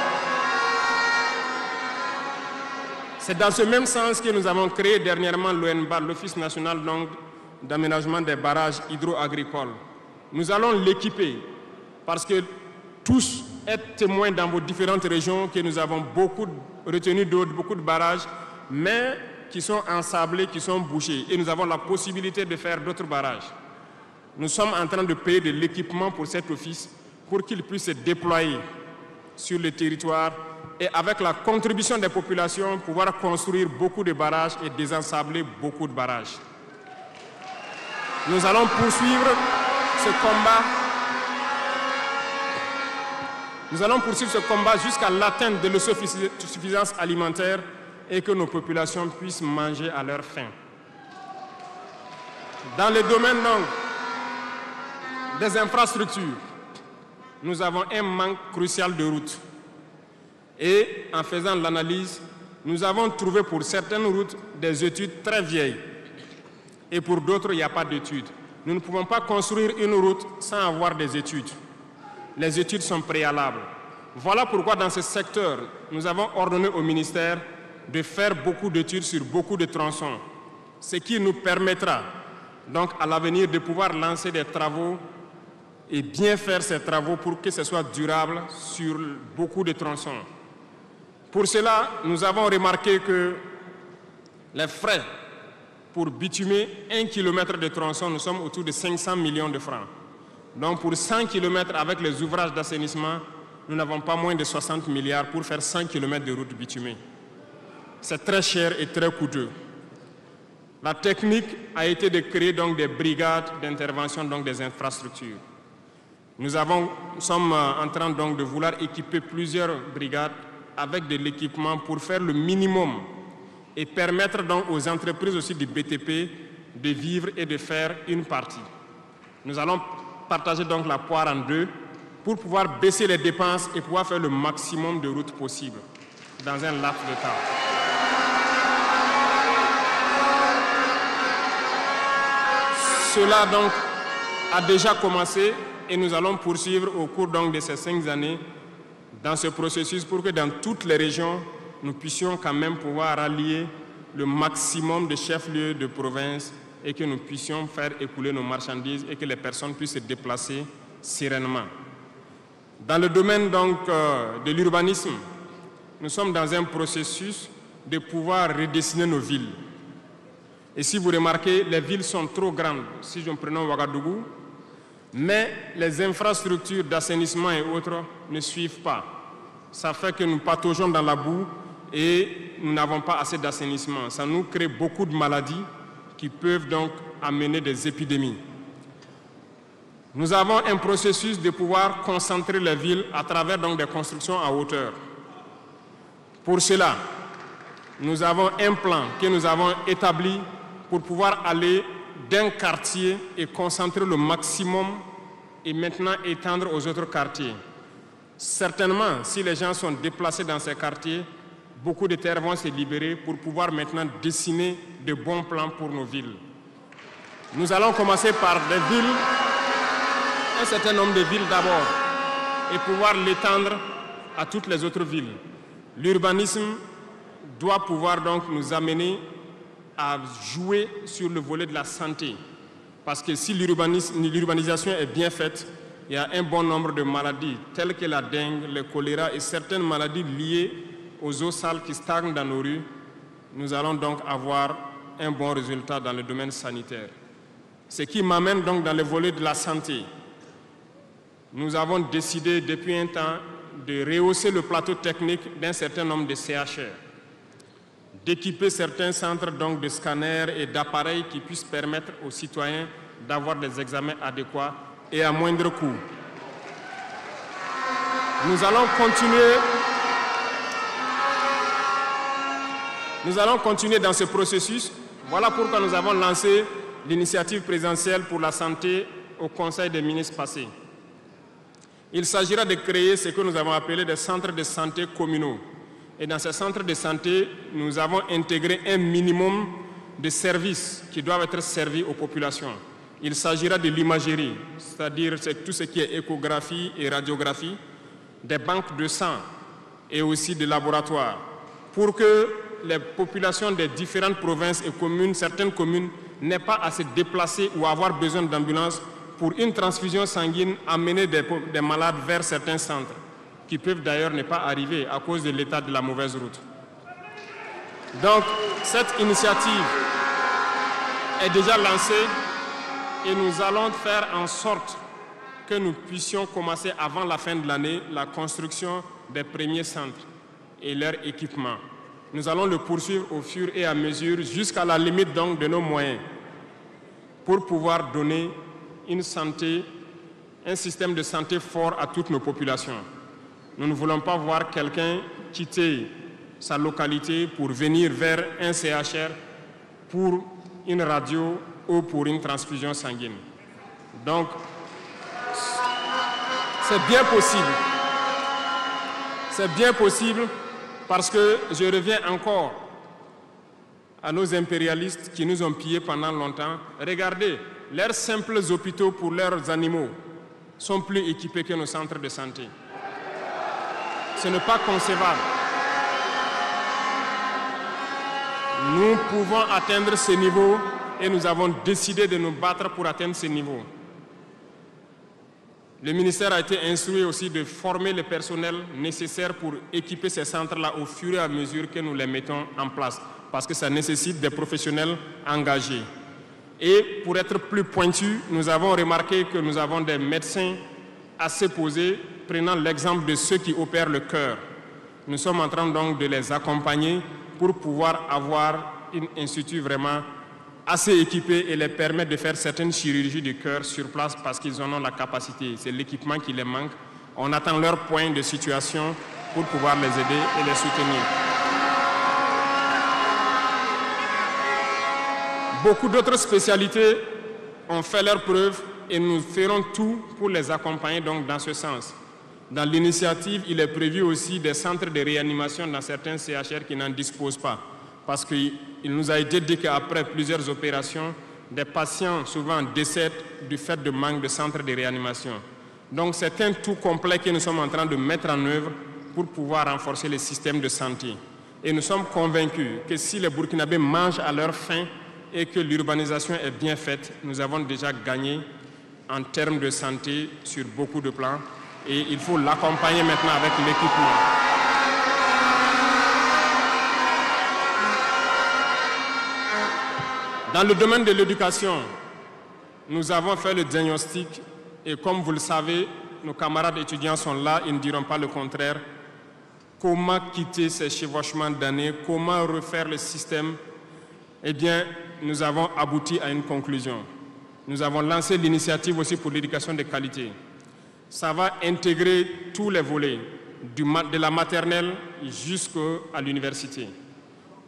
S1: C'est dans ce même sens que nous avons créé dernièrement l'ONBAR, l'Office national d'aménagement des barrages hydro-agricoles. Nous allons l'équiper parce que tous êtes témoins dans vos différentes régions que nous avons beaucoup retenu d'eau, beaucoup de barrages, mais qui sont ensablés, qui sont bouchés. Et nous avons la possibilité de faire d'autres barrages. Nous sommes en train de payer de l'équipement pour cet office pour qu'il puisse se déployer sur le territoire et avec la contribution des populations, pouvoir construire beaucoup de barrages et désensabler beaucoup de barrages. Nous allons poursuivre ce combat. Nous allons poursuivre ce combat jusqu'à l'atteinte de l'autosuffisance alimentaire et que nos populations puissent manger à leur faim. Dans le domaine des infrastructures, nous avons un manque crucial de routes. Et en faisant l'analyse, nous avons trouvé pour certaines routes des études très vieilles. Et pour d'autres, il n'y a pas d'études. Nous ne pouvons pas construire une route sans avoir des études. Les études sont préalables. Voilà pourquoi dans ce secteur, nous avons ordonné au ministère de faire beaucoup d'études sur beaucoup de tronçons, ce qui nous permettra donc à l'avenir de pouvoir lancer des travaux et bien faire ces travaux pour que ce soit durable sur beaucoup de tronçons. Pour cela, nous avons remarqué que les frais pour bitumer 1 km de tronçon, nous sommes autour de 500 millions de francs. Donc pour 100 km avec les ouvrages d'assainissement, nous n'avons pas moins de 60 milliards pour faire 100 km de route bitumée. C'est très cher et très coûteux. La technique a été de créer donc des brigades d'intervention, donc des infrastructures. Nous sommes en train donc de vouloir équiper plusieurs brigades avec de l'équipement pour faire le minimum et permettre donc aux entreprises aussi du BTP de vivre et de faire une partie. Nous allons partager donc la poire en deux pour pouvoir baisser les dépenses et pouvoir faire le maximum de routes possibles dans un laps de temps. Cela donc a déjà commencé et nous allons poursuivre au cours donc de ces 5 années dans ce processus pour que dans toutes les régions, nous puissions quand même pouvoir rallier le maximum de chefs-lieux de province et que nous puissions faire écouler nos marchandises et que les personnes puissent se déplacer sereinement. Dans le domaine donc de l'urbanisme, nous sommes dans un processus de pouvoir redessiner nos villes. Et si vous remarquez, les villes sont trop grandes, si nous prenons Ouagadougou, mais les infrastructures d'assainissement et autres ne suivent pas. Ça fait que nous pataugeons dans la boue et nous n'avons pas assez d'assainissement. Ça nous crée beaucoup de maladies qui peuvent donc amener des épidémies. Nous avons un processus de pouvoir concentrer les villes à travers donc des constructions à hauteur. Pour cela, nous avons un plan que nous avons établi pour pouvoir aller d'un quartier et concentrer le maximum et maintenant étendre aux autres quartiers. Certainement, si les gens sont déplacés dans ces quartiers, beaucoup de terres vont se libérer pour pouvoir maintenant dessiner de bons plans pour nos villes. Nous allons commencer par des villes, un certain nombre de villes d'abord, et pouvoir l'étendre à toutes les autres villes. L'urbanisme doit pouvoir donc nous amener à jouer sur le volet de la santé. Parce que si l'urbanisation est bien faite, il y a un bon nombre de maladies telles que la dengue, le choléra et certaines maladies liées aux eaux sales qui stagnent dans nos rues. Nous allons donc avoir un bon résultat dans le domaine sanitaire. Ce qui m'amène donc dans le volet de la santé. Nous avons décidé depuis un temps de rehausser le plateau technique d'un certain nombre de CHR, d'équiper certains centres donc de scanners et d'appareils qui puissent permettre aux citoyens d'avoir des examens adéquats et à moindre coût. Nous allons continuer dans ce processus. Voilà pourquoi nous avons lancé l'initiative présidentielle pour la santé au Conseil des ministres passé. Il s'agira de créer ce que nous avons appelé des centres de santé communaux. Et dans ces centres de santé, nous avons intégré un minimum de services qui doivent être servis aux populations. Il s'agira de l'imagerie, c'est-à-dire tout ce qui est échographie et radiographie, des banques de sang et aussi des laboratoires, pour que les populations des différentes provinces et communes, certaines communes, n'aient pas à se déplacer ou avoir besoin d'ambulance pour une transfusion sanguine, amener des malades vers certains centres, qui peuvent d'ailleurs ne pas arriver à cause de l'état de la mauvaise route. Donc, cette initiative est déjà lancée et nous allons faire en sorte que nous puissions commencer avant la fin de l'année la construction des premiers centres et leur équipement. Nous allons le poursuivre au fur et à mesure jusqu'à la limite donc de nos moyens pour pouvoir donner une santé, un système de santé fort à toutes nos populations. Nous ne voulons pas voir quelqu'un quitter sa localité pour venir vers un CHR pour une radio ou pour une transfusion sanguine. Donc, c'est bien possible. C'est bien possible parce que je reviens encore à nos impérialistes qui nous ont pillés pendant longtemps. Regardez, leurs simples hôpitaux pour leurs animaux sont plus équipés que nos centres de santé. Ce n'est pas concevable. Nous pouvons atteindre ce niveau et nous avons décidé de nous battre pour atteindre ce niveau. Le ministère a été instruit aussi de former le personnel nécessaire pour équiper ces centres-là au fur et à mesure que nous les mettons en place, parce que ça nécessite des professionnels engagés. Et pour être plus pointu, nous avons remarqué que nous avons des médecins assez posés, prenant l'exemple de ceux qui opèrent le cœur. Nous sommes en train donc de les accompagner pour pouvoir avoir un institut vraiment assez équipé et les permettre de faire certaines chirurgies du cœur sur place parce qu'ils en ont la capacité. C'est l'équipement qui les manque. On attend leur point de situation pour pouvoir les aider et les soutenir. Beaucoup d'autres spécialités ont fait leurs preuves et nous ferons tout pour les accompagner donc dans ce sens. Dans l'initiative, il est prévu aussi des centres de réanimation dans certains CHR qui n'en disposent pas. Parce qu'il nous a été dit qu'après plusieurs opérations, des patients souvent décèdent du fait de manque de centres de réanimation. Donc c'est un tout complet que nous sommes en train de mettre en œuvre pour pouvoir renforcer les systèmes de santé. Et nous sommes convaincus que si les Burkinabés mangent à leur faim et que l'urbanisation est bien faite, nous avons déjà gagné en termes de santé sur beaucoup de plans. Et il faut l'accompagner maintenant avec l'équipement. Dans le domaine de l'éducation, nous avons fait le diagnostic et comme vous le savez, nos camarades étudiants sont là, ils ne diront pas le contraire. Comment quitter ces chevauchements d'années, comment refaire le système? Eh bien, nous avons abouti à une conclusion. Nous avons lancé l'initiative aussi pour l'éducation de qualité. Ça va intégrer tous les volets, de la maternelle jusqu'à l'université.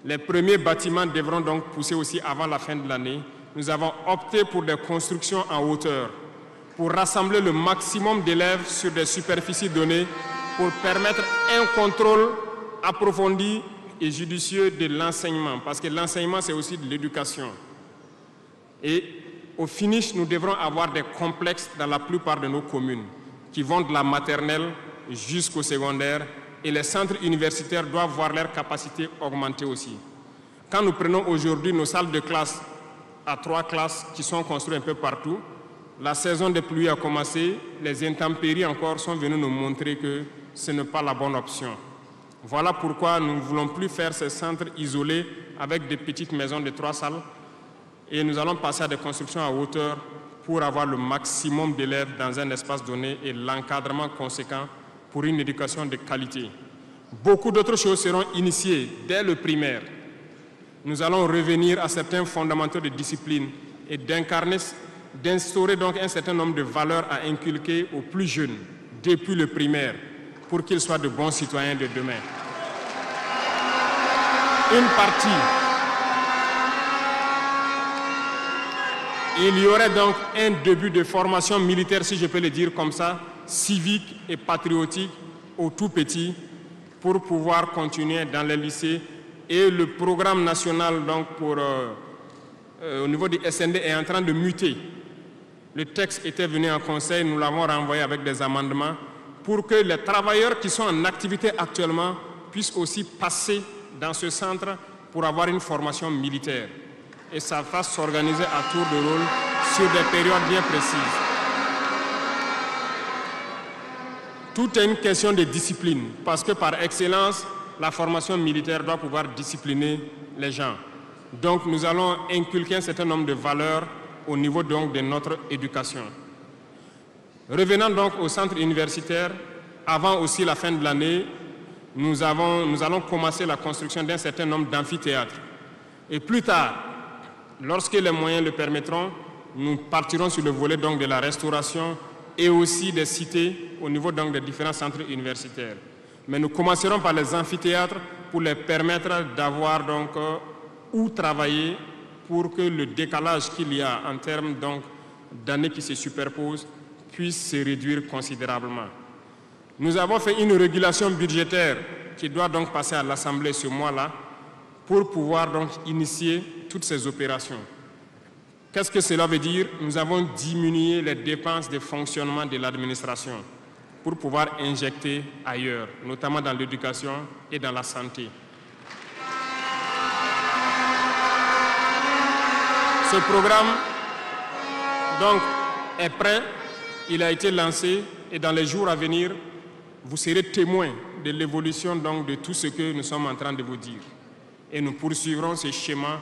S1: Les premiers bâtiments devront donc pousser aussi avant la fin de l'année. Nous avons opté pour des constructions en hauteur, pour rassembler le maximum d'élèves sur des superficies données, pour permettre un contrôle approfondi et judicieux de l'enseignement, parce que l'enseignement, c'est aussi de l'éducation. Et au finish, nous devrons avoir des complexes dans la plupart de nos communes, qui vont de la maternelle jusqu'au secondaire, et les centres universitaires doivent voir leur capacité augmenter aussi. Quand nous prenons aujourd'hui nos salles de classe à 3 classes qui sont construites un peu partout, la saison des pluies a commencé, les intempéries encore sont venues nous montrer que ce n'est pas la bonne option. Voilà pourquoi nous ne voulons plus faire ces centres isolés avec des petites maisons de 3 salles et nous allons passer à des constructions à hauteur pour avoir le maximum d'élèves dans un espace donné et l'encadrement conséquent pour une éducation de qualité. Beaucoup d'autres choses seront initiées dès le primaire. Nous allons revenir à certains fondamentaux de discipline et d'instaurer donc un certain nombre de valeurs à inculquer aux plus jeunes depuis le primaire pour qu'ils soient de bons citoyens de demain. Il y aurait donc un début de formation militaire, si je peux le dire comme ça, civique et patriotique au tout petit pour pouvoir continuer dans les lycées. Et le programme national donc au niveau du SND est en train de muter. Le texte était venu en conseil, nous l'avons renvoyé avec des amendements pour que les travailleurs qui sont en activité actuellement puissent aussi passer dans ce centre pour avoir une formation militaire. Et ça va s'organiser à tour de rôle sur des périodes bien précises. Tout est une question de discipline, parce que par excellence, la formation militaire doit pouvoir discipliner les gens. Donc nous allons inculquer un certain nombre de valeurs au niveau donc de notre éducation. Revenant donc au centre universitaire, avant aussi la fin de l'année, nous allons commencer la construction d'un certain nombre d'amphithéâtres. Et plus tard, lorsque les moyens le permettront, nous partirons sur le volet donc de la restauration et aussi des cités au niveau donc des différents centres universitaires. Mais nous commencerons par les amphithéâtres pour les permettre d'avoir donc où travailler pour que le décalage qu'il y a en termes donc d'années qui se superposent puisse se réduire considérablement. Nous avons fait une régulation budgétaire qui doit donc passer à l'Assemblée ce mois-là pour pouvoir donc initier toutes ces opérations. Qu'est-ce que cela veut dire? Nous avons diminué les dépenses de fonctionnement de l'administration pour pouvoir injecter ailleurs, notamment dans l'éducation et dans la santé. Ce programme donc, est prêt, il a été lancé et dans les jours à venir, vous serez témoins de l'évolution donc, de tout ce que nous sommes en train de vous dire. Et nous poursuivrons ce schéma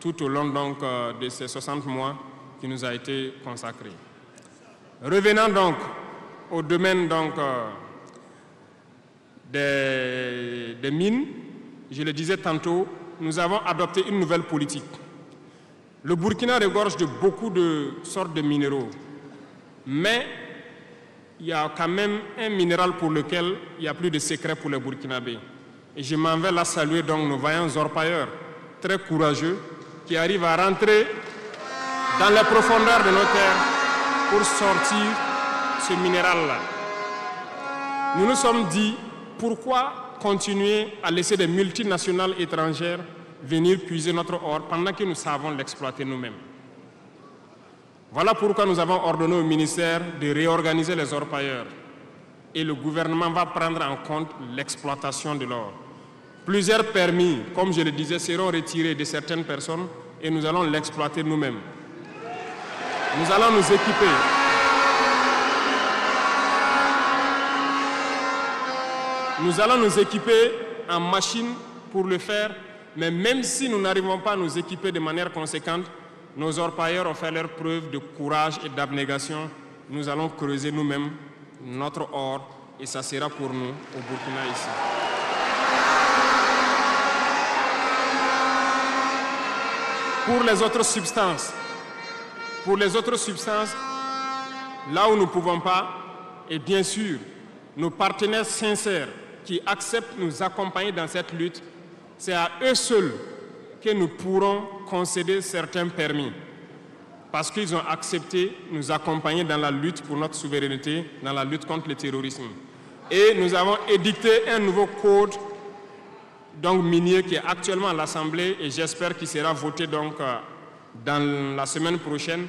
S1: tout au long donc, de ces 60 mois qui nous a été consacré. Revenant donc au domaine donc, des mines, je le disais tantôt, nous avons adopté une nouvelle politique. Le Burkina regorge de beaucoup de sortes de minéraux, mais il y a quand même un minéral pour lequel il n'y a plus de secret pour les Burkinabés. Et je m'en vais là saluer donc nos vaillants orpailleurs, très courageux, qui arrivent à rentrer dans les profondeurs de nos terres pour sortir ce minéral-là. Nous nous sommes dit, pourquoi continuer à laisser des multinationales étrangères venir puiser notre or pendant que nous savons l'exploiter nous-mêmes? Voilà pourquoi nous avons ordonné au ministère de réorganiser les orpailleurs et le gouvernement va prendre en compte l'exploitation de l'or. Plusieurs permis, comme je le disais, seront retirés de certaines personnes et nous allons l'exploiter nous-mêmes. Nous allons nous équiper. Nous allons nous équiper en machines pour le faire, mais même si nous n'arrivons pas à nous équiper de manière conséquente, nos orpailleurs ont fait leur preuve de courage et d'abnégation. Nous allons creuser nous-mêmes notre or et ça sera pour nous au Burkina ici. Pour les autres substances, là où nous ne pouvons pas, et bien sûr, nos partenaires sincères qui acceptent de nous accompagner dans cette lutte, c'est à eux seuls que nous pourrons concéder certains permis. Parce qu'ils ont accepté de nous accompagner dans la lutte pour notre souveraineté, dans la lutte contre le terrorisme. Et nous avons édicté un nouveau code donc minier qui est actuellement à l'Assemblée et j'espère qu'il sera voté donc dans la semaine prochaine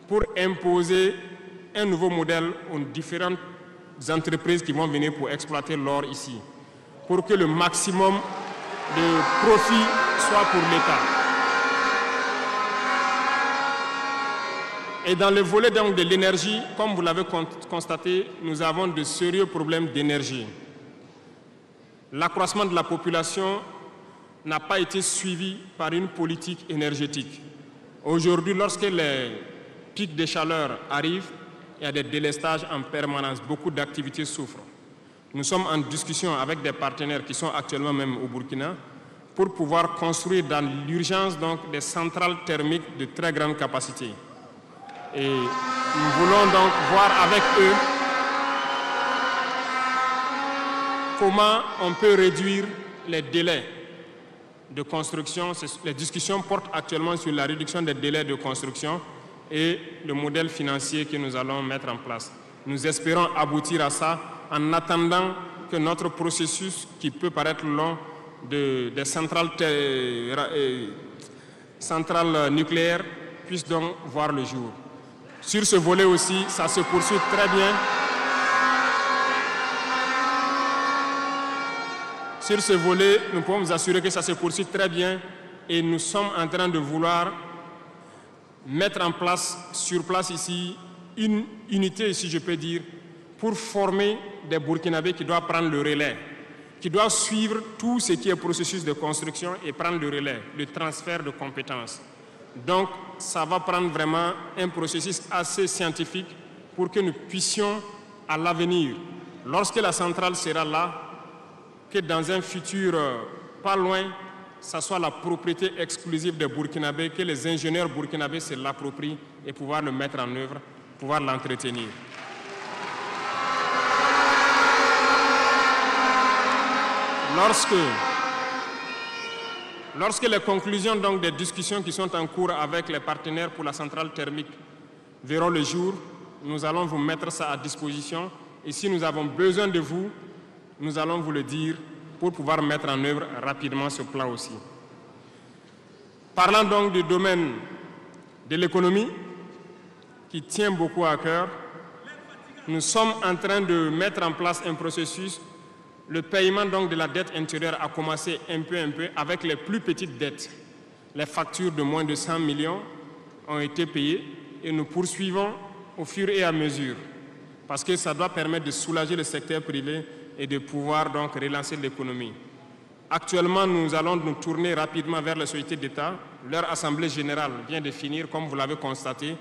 S1: pour imposer un nouveau modèle aux différentes entreprises qui vont venir pour exploiter l'or ici, pour que le maximum de profit soit pour l'État. Et dans le volet donc de l'énergie, comme vous l'avez constaté, nous avons de sérieux problèmes d'énergie. L'accroissement de la population n'a pas été suivi par une politique énergétique. Aujourd'hui, lorsque les pics de chaleur arrivent, il y a des délestages en permanence, beaucoup d'activités souffrent. Nous sommes en discussion avec des partenaires qui sont actuellement même au Burkina pour pouvoir construire dans l'urgence donc des centrales thermiques de très grande capacité. Et nous voulons donc voir avec eux comment on peut réduire les délais de construction. Les discussions portent actuellement sur la réduction des délais de construction et le modèle financier que nous allons mettre en place. Nous espérons aboutir à ça en attendant que notre processus, qui peut paraître long, des centrales nucléaires, puisse donc voir le jour. Sur ce volet aussi, ça se poursuit très bien. Sur ce volet, nous pouvons vous assurer que ça se poursuit très bien et nous sommes en train de vouloir mettre en place, sur place ici, une unité, si je peux dire, pour former des Burkinabés qui doivent prendre le relais, qui doivent suivre tout ce qui est processus de construction et prendre le relais, le transfert de compétences. Donc, ça va prendre vraiment un processus assez scientifique pour que nous puissions, à l'avenir, lorsque la centrale sera là, que dans un futur pas loin, ça soit la propriété exclusive des Burkinabés, que les ingénieurs burkinabés se l'approprient et pouvoir le mettre en œuvre, pouvoir l'entretenir. Lorsque les conclusions donc, des discussions qui sont en cours avec les partenaires pour la centrale thermique verront le jour, nous allons vous mettre ça à disposition. Et si nous avons besoin de vous, nous allons vous le dire pour pouvoir mettre en œuvre rapidement ce plan aussi. Parlant donc du domaine de l'économie qui tient beaucoup à cœur. Nous sommes en train de mettre en place un processus. Le paiement donc de la dette intérieure a commencé un peu avec les plus petites dettes. Les factures de moins de 100 millions ont été payées et nous poursuivons au fur et à mesure parce que ça doit permettre de soulager le secteur privé et de pouvoir donc relancer l'économie. Actuellement, nous allons nous tourner rapidement vers les sociétés d'État. Leur assemblée générale vient de finir, comme vous l'avez constaté.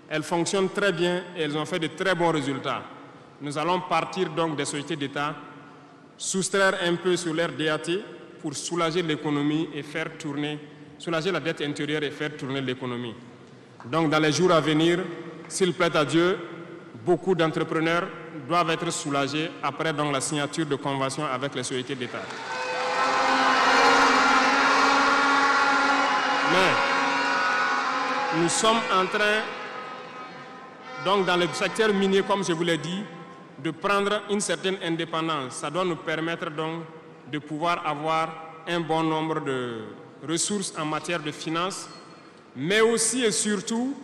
S1: Elles fonctionnent très bien et elles ont fait de très bons résultats. Nous allons partir donc des sociétés d'État, soustraire un peu sur leur DAT pour soulager l'économie et faire tourner, soulager la dette intérieure et faire tourner l'économie. Donc dans les jours à venir, s'il plaît à Dieu, beaucoup d'entrepreneurs doivent être soulagés après donc la signature de conventions avec les sociétés d'État. Mais nous sommes en train, donc dans le secteur minier, comme je vous l'ai dit, de prendre une certaine indépendance. Ça doit nous permettre donc de pouvoir avoir un bon nombre de ressources en matière de finances, mais aussi et surtout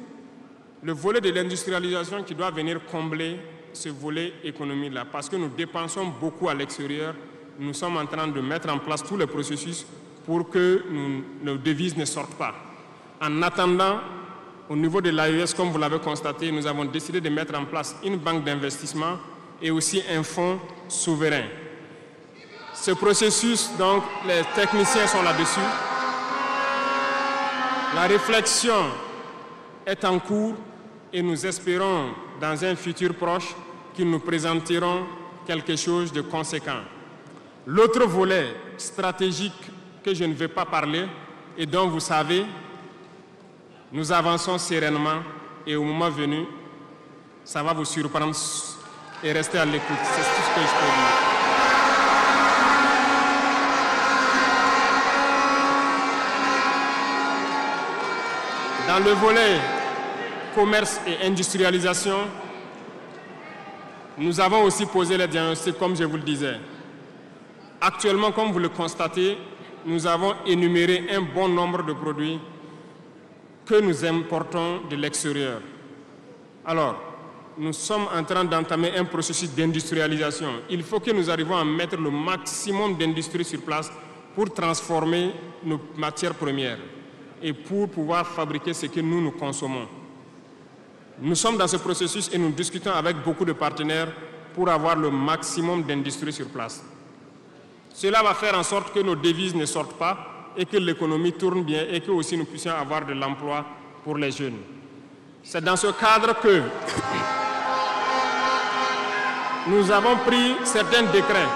S1: le volet de l'industrialisation qui doit venir combler ce volet économie-là, parce que nous dépensons beaucoup à l'extérieur. Nous sommes en train de mettre en place tous les processus pour que nos devises ne sortent pas. En attendant, au niveau de l'AES, comme vous l'avez constaté, nous avons décidé de mettre en place une banque d'investissement et aussi un fonds souverain. Ce processus, donc, les techniciens sont là-dessus. La réflexion est en cours et nous espérons, dans un futur proche, qu'ils nous présenteront quelque chose de conséquent. L'autre volet stratégique que je ne vais pas parler et dont vous savez, nous avançons sereinement et au moment venu, ça va vous surprendre et rester à l'écoute. C'est tout ce que je peux dire. Dans le volet commerce et industrialisation, nous avons aussi posé les diagnostics, comme je vous le disais. Actuellement, comme vous le constatez, nous avons énuméré un bon nombre de produits que nous importons de l'extérieur. Alors, nous sommes en train d'entamer un processus d'industrialisation. Il faut que nous arrivions à mettre le maximum d'industrie sur place pour transformer nos matières premières et pour pouvoir fabriquer ce que nous consommons. Nous sommes dans ce processus et nous discutons avec beaucoup de partenaires pour avoir le maximum d'industrie sur place. Cela va faire en sorte que nos devises ne sortent pas et que l'économie tourne bien et que aussi nous puissions avoir de l'emploi pour les jeunes. C'est dans ce cadre que nous avons pris certains décrets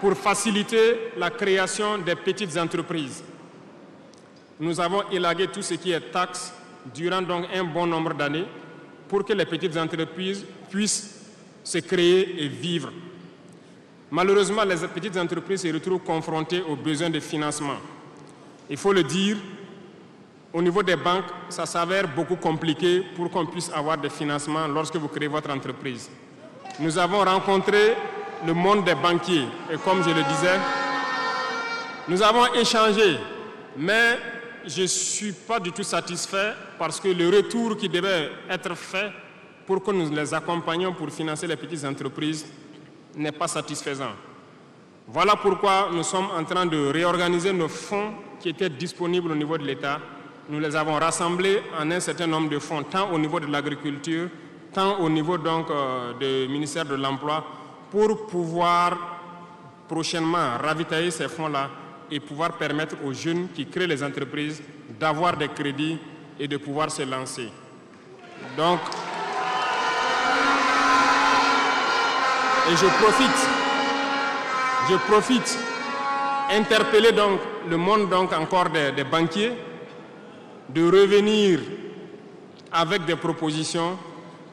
S1: pour faciliter la création des petites entreprises. Nous avons élagué tout ce qui est taxes durant donc un bon nombre d'années pour que les petites entreprises puissent se créer et vivre. Malheureusement, les petites entreprises se retrouvent confrontées aux besoins de financement. Il faut le dire, au niveau des banques, ça s'avère beaucoup compliqué pour qu'on puisse avoir des financements lorsque vous créez votre entreprise. Nous avons rencontré le monde des banquiers et comme je le disais, nous avons échangé, mais je ne suis pas du tout satisfait parce que le retour qui devait être fait pour que nous les accompagnions pour financer les petites entreprises n'est pas satisfaisant. Voilà pourquoi nous sommes en train de réorganiser nos fonds qui étaient disponibles au niveau de l'État. Nous les avons rassemblés en un certain nombre de fonds, tant au niveau de l'agriculture, tant au niveau donc du ministère de l'Emploi, pour pouvoir prochainement ravitailler ces fonds-là et pouvoir permettre aux jeunes qui créent les entreprises d'avoir des crédits et de pouvoir se lancer. Donc, et je profite interpeller donc le monde donc encore des banquiers de revenir avec des propositions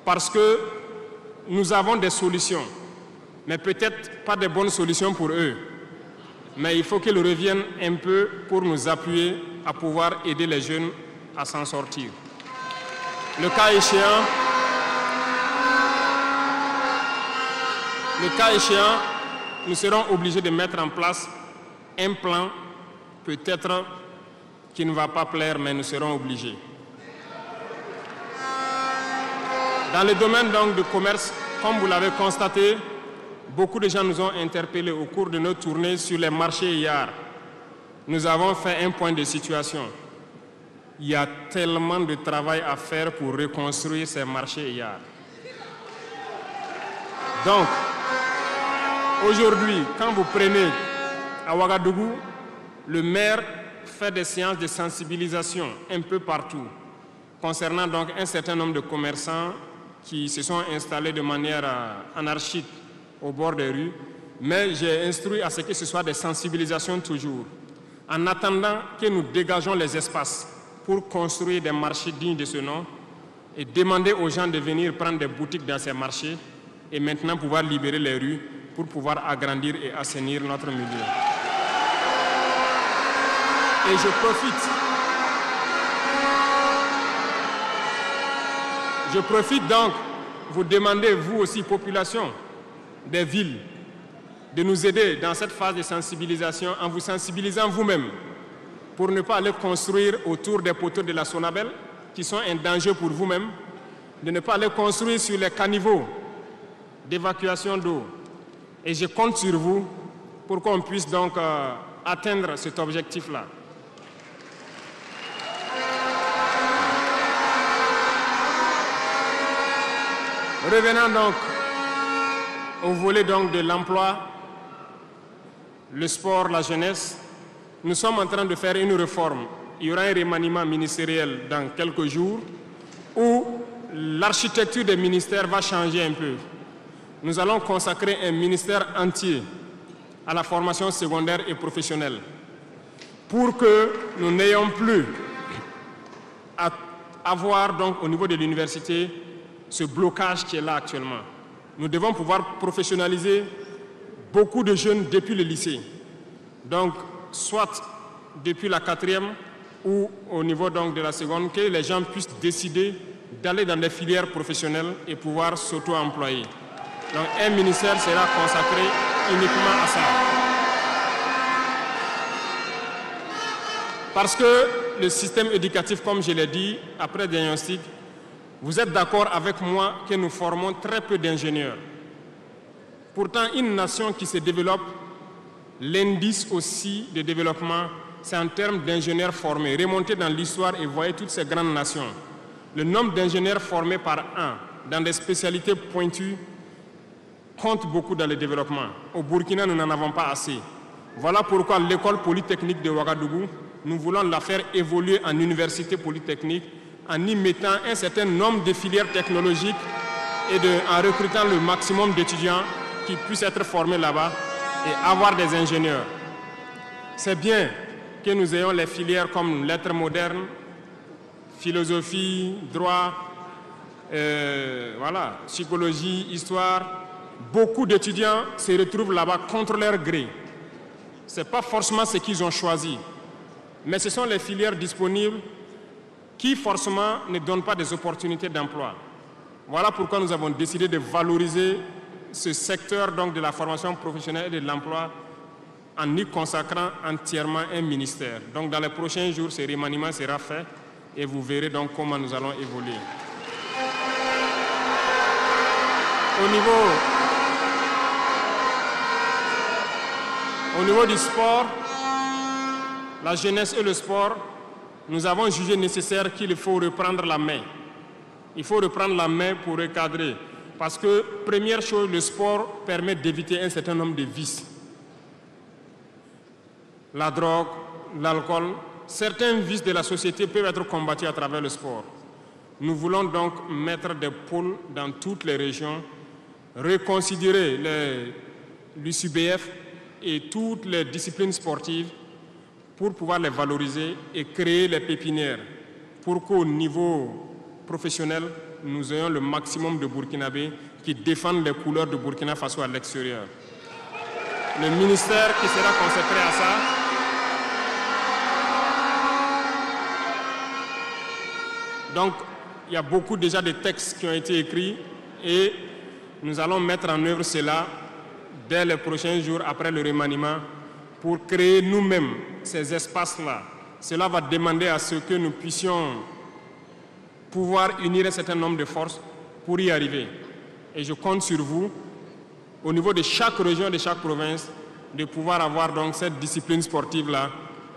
S1: parce que nous avons des solutions, mais peut-être pas de bonnes solutions pour eux. Mais il faut qu'ils reviennent un peu pour nous appuyer à pouvoir aider les jeunes à s'en sortir. Le cas échéant, nous serons obligés de mettre en place un plan, peut-être qui ne va pas plaire, mais nous serons obligés. Dans le domaine donc du commerce, comme vous l'avez constaté, beaucoup de gens nous ont interpellés au cours de nos tournées sur les marchés hier. Nous avons fait un point de situation. Il y a tellement de travail à faire pour reconstruire ces marchés hier. Donc, aujourd'hui, quand vous prenez à Ouagadougou, le maire fait des séances de sensibilisation un peu partout, concernant donc un certain nombre de commerçants qui se sont installés de manière anarchique au bord des rues, mais j'ai instruit à ce que ce soit des sensibilisations toujours, en attendant que nous dégageons les espaces pour construire des marchés dignes de ce nom et demander aux gens de venir prendre des boutiques dans ces marchés et maintenant pouvoir libérer les rues pour pouvoir agrandir et assainir notre milieu. Et je profite donc vous demander, vous aussi, population des villes, de nous aider dans cette phase de sensibilisation en vous sensibilisant vous-même pour ne pas aller construire autour des poteaux de la Sonabel qui sont un danger pour vous-même, de ne pas aller construire sur les caniveaux d'évacuation d'eau. Et je compte sur vous pour qu'on puisse donc atteindre cet objectif-là. Revenons donc au volet donc de l'emploi, le sport, la jeunesse. Nous sommes en train de faire une réforme. Il y aura un remaniement ministériel dans quelques jours où l'architecture des ministères va changer un peu. Nous allons consacrer un ministère entier à la formation secondaire et professionnelle pour que nous n'ayons plus à avoir donc au niveau de l'université ce blocage qui est là actuellement. Nous devons pouvoir professionnaliser beaucoup de jeunes depuis le lycée. Donc, soit depuis la 4e ou au niveau donc de la seconde, que les gens puissent décider d'aller dans des filières professionnelles et pouvoir s'auto-employer. Donc, un ministère sera consacré uniquement à ça. Parce que le système éducatif, comme je l'ai dit, après diagnostic, vous êtes d'accord avec moi que nous formons très peu d'ingénieurs. Pourtant, une nation qui se développe, l'indice aussi de développement, c'est en termes d'ingénieurs formés. Remontez dans l'histoire et voyez toutes ces grandes nations. Le nombre d'ingénieurs formés par an dans des spécialités pointues compte beaucoup dans le développement. Au Burkina, nous n'en avons pas assez. Voilà pourquoi l'école polytechnique de Ouagadougou, nous voulons la faire évoluer en université polytechnique en y mettant un certain nombre de filières technologiques et en recrutant le maximum d'étudiants qui puissent être formés là-bas et avoir des ingénieurs. C'est bien que nous ayons les filières comme lettres modernes, philosophie, droit, voilà, psychologie, histoire. Beaucoup d'étudiants se retrouvent là-bas contre leur gré. Ce n'est pas forcément ce qu'ils ont choisi, mais ce sont les filières disponibles qui forcément ne donnent pas des opportunités d'emploi. Voilà pourquoi nous avons décidé de valoriser ce secteur donc, de la formation professionnelle et de l'emploi en y consacrant entièrement un ministère. Donc dans les prochains jours, ce remaniement sera fait et vous verrez donc comment nous allons évoluer. Au niveau du sport, la jeunesse et le sport, nous avons jugé nécessaire qu'il faut reprendre la main. Il faut reprendre la main pour recadrer. Parce que, première chose, le sport permet d'éviter un certain nombre de vices. La drogue, l'alcool, certains vices de la société peuvent être combattus à travers le sport. Nous voulons donc mettre des pôles dans toutes les régions, reconsidérer l'UCBF et toutes les disciplines sportives pour pouvoir les valoriser et créer les pépinières pour qu'au niveau professionnel, nous ayons le maximum de Burkinabés qui défendent les couleurs de Burkina Faso à l'extérieur. Le ministère qui sera consacré à ça donc, il y a beaucoup déjà de textes qui ont été écrits et nous allons mettre en œuvre cela dès les prochains jours après le remaniement pour créer nous-mêmes ces espaces-là. Cela va demander à ce que nous puissions pouvoir unir un certain nombre de forces pour y arriver. Et je compte sur vous, au niveau de chaque région, de chaque province, de pouvoir avoir donc cette discipline sportive-là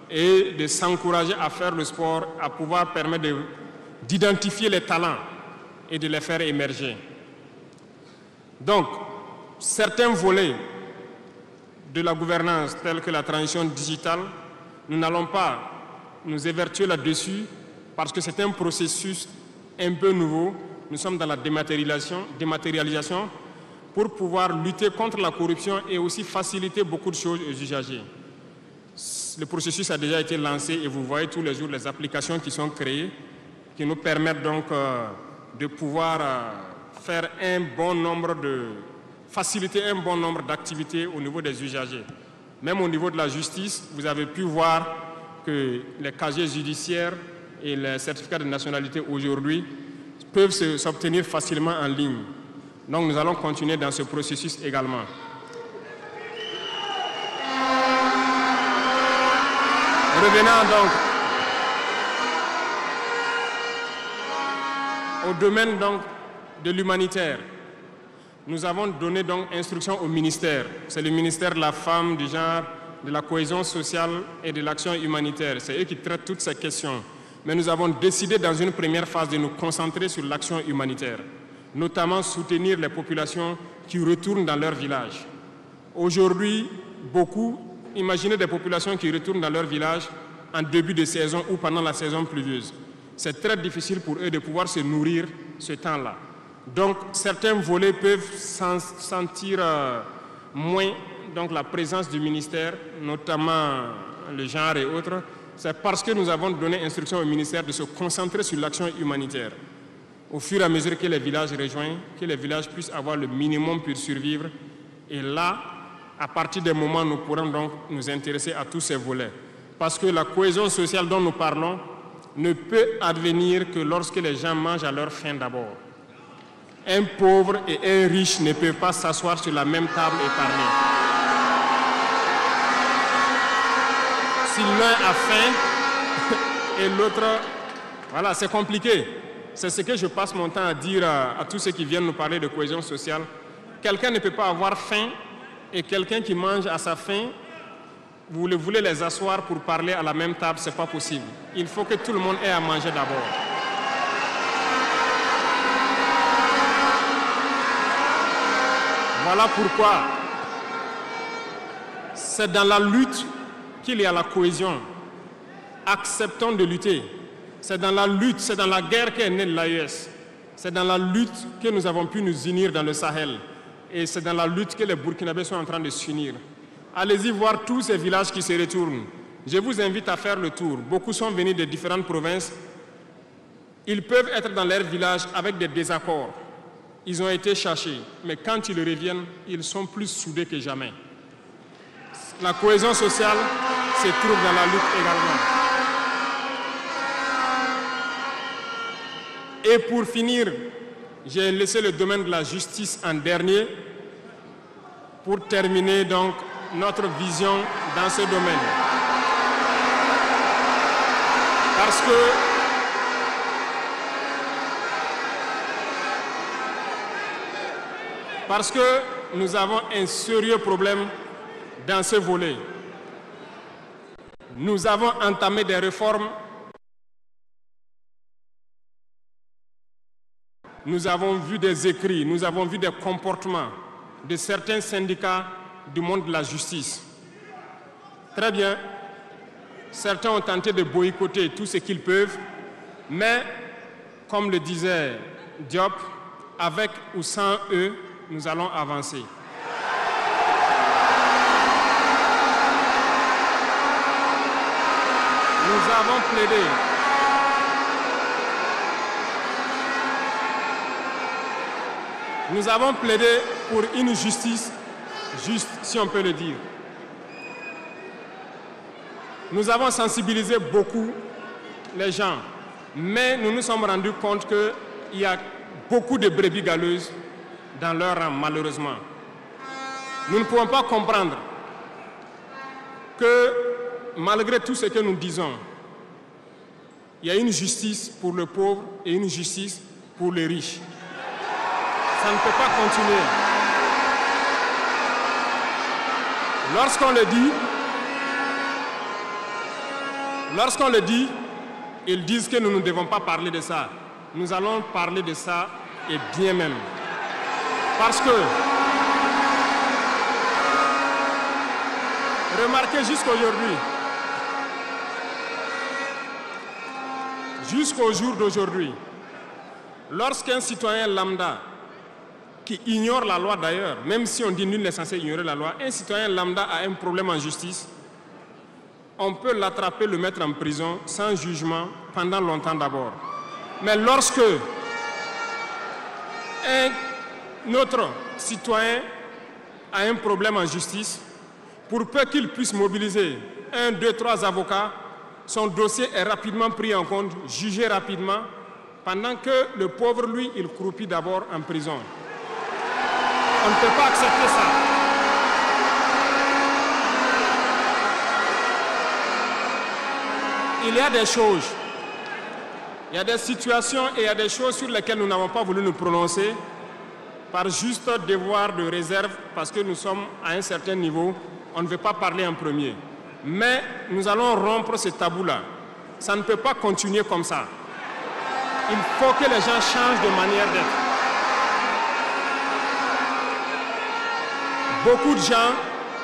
S1: et de s'encourager à faire le sport, à pouvoir permettre d'identifier les talents et de les faire émerger. Donc, certains volets de la gouvernance, tels que la transition digitale, nous n'allons pas nous évertuer là-dessus parce que c'est un processus un peu nouveau. Nous sommes dans la dématérialisation pour pouvoir lutter contre la corruption et aussi faciliter beaucoup de choses aux usagers. Le processus a déjà été lancé et vous voyez tous les jours les applications qui sont créées qui nous permettent donc de pouvoir faire faciliter un bon nombre d'activités au niveau des usagers. Même au niveau de la justice, vous avez pu voir que les casiers judiciaires et les certificats de nationalité aujourd'hui peuvent s'obtenir facilement en ligne. Donc nous allons continuer dans ce processus également. Revenant donc au domaine donc de l'humanitaire, nous avons donné donc instruction au ministère. C'est le ministère de la Femme, du Genre, de la Cohésion sociale et de l'Action humanitaire. C'est eux qui traitent toutes ces questions. Mais nous avons décidé dans une première phase de nous concentrer sur l'action humanitaire, notamment soutenir les populations qui retournent dans leur village. Aujourd'hui, imaginez des populations qui retournent dans leur village en début de saison ou pendant la saison pluvieuse. C'est très difficile pour eux de pouvoir se nourrir ce temps-là. Donc, certains volets peuvent sentir moins donc, la présence du ministère, notamment le genre et autres. C'est parce que nous avons donné instruction au ministère de se concentrer sur l'action humanitaire. Au fur et à mesure que les villages rejoignent, que les villages puissent avoir le minimum pour survivre. Et là, à partir des moments où nous pourrons donc nous intéresser à tous ces volets. Parce que la cohésion sociale dont nous parlons ne peut advenir que lorsque les gens mangent à leur faim d'abord. Un pauvre et un riche ne peuvent pas s'asseoir sur la même table et parler. Si l'un a faim et l'autre... Voilà, c'est compliqué. C'est ce que je passe mon temps à dire à tous ceux qui viennent nous parler de cohésion sociale. Quelqu'un ne peut pas avoir faim et quelqu'un qui mange à sa faim, vous voulez les asseoir pour parler à la même table, ce n'est pas possible. Il faut que tout le monde ait à manger d'abord. Voilà pourquoi c'est dans la lutte qu'il y a la cohésion. Acceptons de lutter. C'est dans la lutte, c'est dans la guerre qu'est née l'AES. C'est dans la lutte que nous avons pu nous unir dans le Sahel. Et c'est dans la lutte que les Burkinabés sont en train de s'unir. Allez-y voir tous ces villages qui se retournent. Je vous invite à faire le tour. Beaucoup sont venus de différentes provinces. Ils peuvent être dans leur village avec des désaccords. Ils ont été cherchés. Mais quand ils reviennent, ils sont plus soudés que jamais. La cohésion sociale se trouve dans la lutte également. Et pour finir, j'ai laissé le domaine de la justice en dernier pour terminer donc notre vision dans ce domaine. Parce que nous avons un sérieux problème dans ce volet. Nous avons entamé des réformes. Nous avons vu des écrits, nous avons vu des comportements de certains syndicats du monde de la justice. Très bien, certains ont tenté de boycotter tout ce qu'ils peuvent, mais comme le disait Diop, avec ou sans eux, nous allons avancer. Nous avons plaidé. Nous avons plaidé pour une justice juste, si on peut le dire. Nous avons sensibilisé beaucoup les gens, mais nous nous sommes rendus compte qu'il y a beaucoup de brebis galeuses dans leur rang, malheureusement. Nous ne pouvons pas comprendre que, malgré tout ce que nous disons, il y a une justice pour le pauvre et une justice pour les riches. Ça ne peut pas continuer. Lorsqu'on le dit, ils disent que nous ne devons pas parler de ça. Nous allons parler de ça et bien même. Parce que, remarquez jusqu'au jour d'aujourd'hui, lorsqu'un citoyen lambda, qui ignore la loi d'ailleurs, même si on dit nul n'est censé ignorer la loi, un citoyen lambda a un problème en justice, on peut l'attraper, le mettre en prison sans jugement pendant longtemps d'abord. Mais lorsque un autre citoyen a un problème en justice, pour peu qu'il puisse mobiliser 1, 2, 3 avocats, son dossier est rapidement pris en compte, jugé rapidement, pendant que le pauvre, lui, il croupit d'abord en prison. On ne peut pas accepter ça. Il y a des choses, il y a des situations et il y a des choses sur lesquelles nous n'avons pas voulu nous prononcer par juste devoir de réserve parce que nous sommes à un certain niveau, on ne veut pas parler en premier. Mais nous allons rompre ce tabou-là. Ça ne peut pas continuer comme ça. Il faut que les gens changent de manière d'être. Beaucoup de gens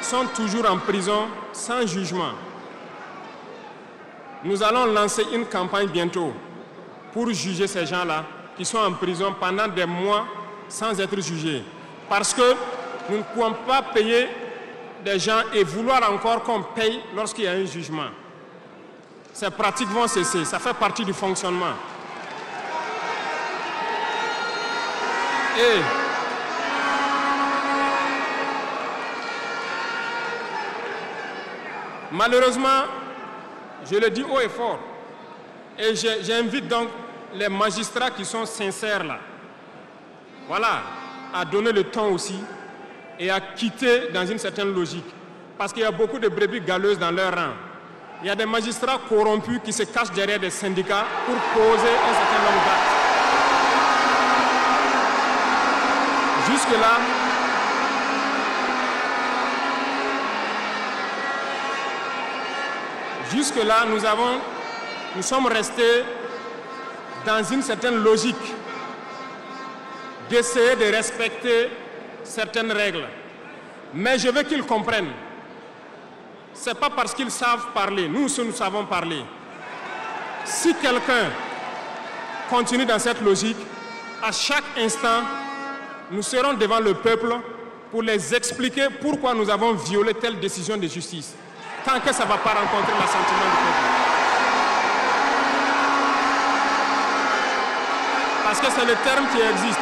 S1: sont toujours en prison sans jugement. Nous allons lancer une campagne bientôt pour juger ces gens-là qui sont en prison pendant des mois sans être jugés. Parce que nous ne pouvons pas payer des gens et vouloir encore qu'on paye lorsqu'il y a un jugement. Ces pratiques vont cesser, ça fait partie du fonctionnement. Et malheureusement, je le dis haut et fort, et j'invite donc les magistrats qui sont sincères là, voilà, à donner le ton aussi et à quitter dans une certaine logique. Parce qu'il y a beaucoup de brebis galeuses dans leur rang. Il y a des magistrats corrompus qui se cachent derrière des syndicats pour poser un certain nombre d'actes. Jusque-là, nous sommes restés dans une certaine logique d'essayer de respecter certaines règles. Mais je veux qu'ils comprennent. Ce n'est pas parce qu'ils savent parler. Nous savons parler. Si quelqu'un continue dans cette logique, à chaque instant, nous serons devant le peuple pour les expliquer pourquoi nous avons violé telle décision de justice. Tant que ça ne va pas rencontrer l'assentiment du peuple. Parce que c'est le terme qui existe.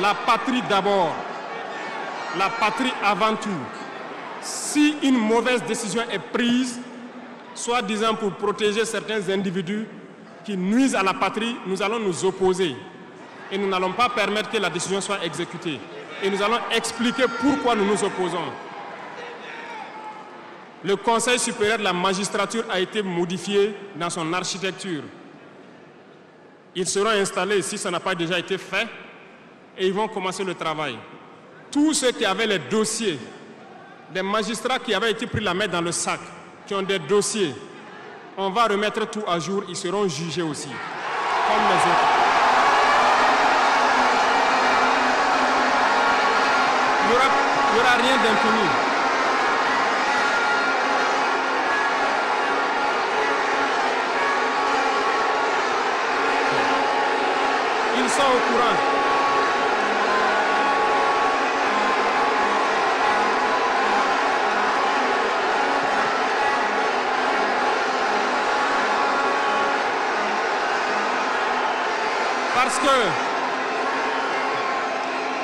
S1: La patrie d'abord. La patrie avant tout. Si une mauvaise décision est prise, soi-disant pour protéger certains individus qui nuisent à la patrie, nous allons nous opposer. Et nous n'allons pas permettre que la décision soit exécutée. Et nous allons expliquer pourquoi nous nous opposons. Le Conseil supérieur de la magistrature a été modifié dans son architecture. Ils seront installés, si ça n'a pas déjà été fait, et ils vont commencer le travail. Tous ceux qui avaient les dossiers, des magistrats qui avaient été pris la main dans le sac, qui ont des dossiers, on va remettre tout à jour, ils seront jugés aussi, comme les autres. Il n'y aura rien d'impuni. Ils sont au courant.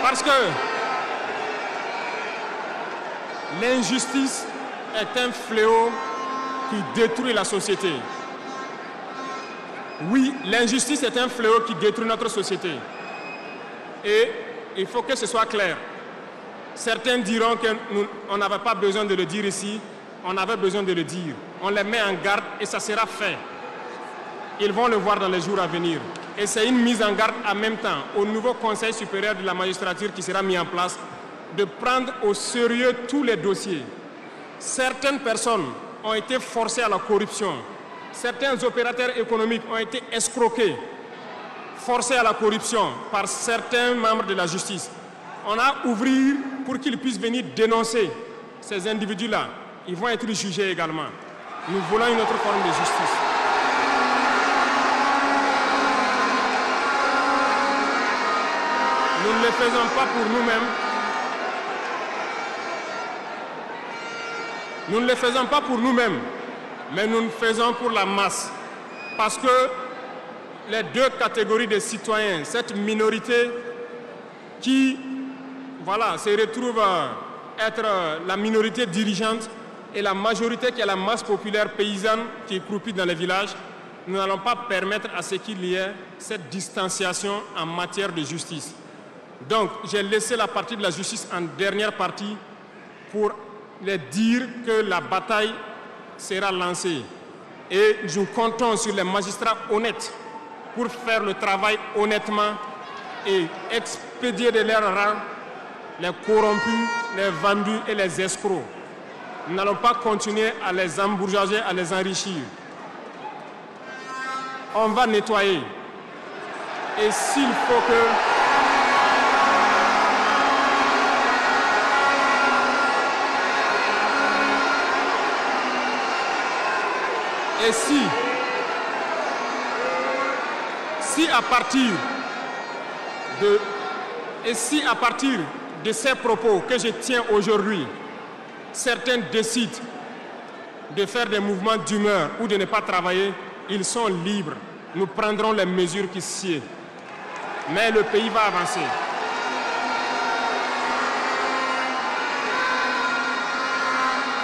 S1: Parce que l'injustice est un fléau qui détruit la société. Oui, l'injustice est un fléau qui détruit notre société. Et il faut que ce soit clair. Certains diront qu'on n'avait pas besoin de le dire ici, on avait besoin de le dire. On les met en garde et ça sera fait. Ils vont le voir dans les jours à venir. Et c'est une mise en garde en même temps au nouveau Conseil supérieur de la magistrature qui sera mis en place de prendre au sérieux tous les dossiers. Certaines personnes ont été forcées à la corruption. Certains opérateurs économiques ont été escroqués, forcés à la corruption par certains membres de la justice. On a ouvert pour qu'ils puissent venir dénoncer ces individus-là. Ils vont être jugés également. Nous voulons une autre forme de justice. Nous ne le faisons pas pour nous-mêmes. Nous ne le faisons pas pour nous-mêmes, mais nous le faisons pour la masse. Parce que les deux catégories de citoyens, cette minorité qui se retrouve être la minorité dirigeante et la majorité qui est la masse populaire paysanne qui est croupie dans les villages, nous n'allons pas permettre à ce qu'il y ait cette distanciation en matière de justice. Donc, j'ai laissé la partie de la justice en dernière partie pour les dire que la bataille sera lancée. Et nous comptons sur les magistrats honnêtes pour faire le travail honnêtement et expédier de leur rang les corrompus, les vendus et les escrocs. Nous n'allons pas continuer à les embourgeoiser, à les enrichir. On va nettoyer. Et s'il faut que... Et si à partir de ces propos que je tiens aujourd'hui, certains décident de faire des mouvements d'humeur ou de ne pas travailler, ils sont libres. Nous prendrons les mesures qui sied. Mais le pays va avancer.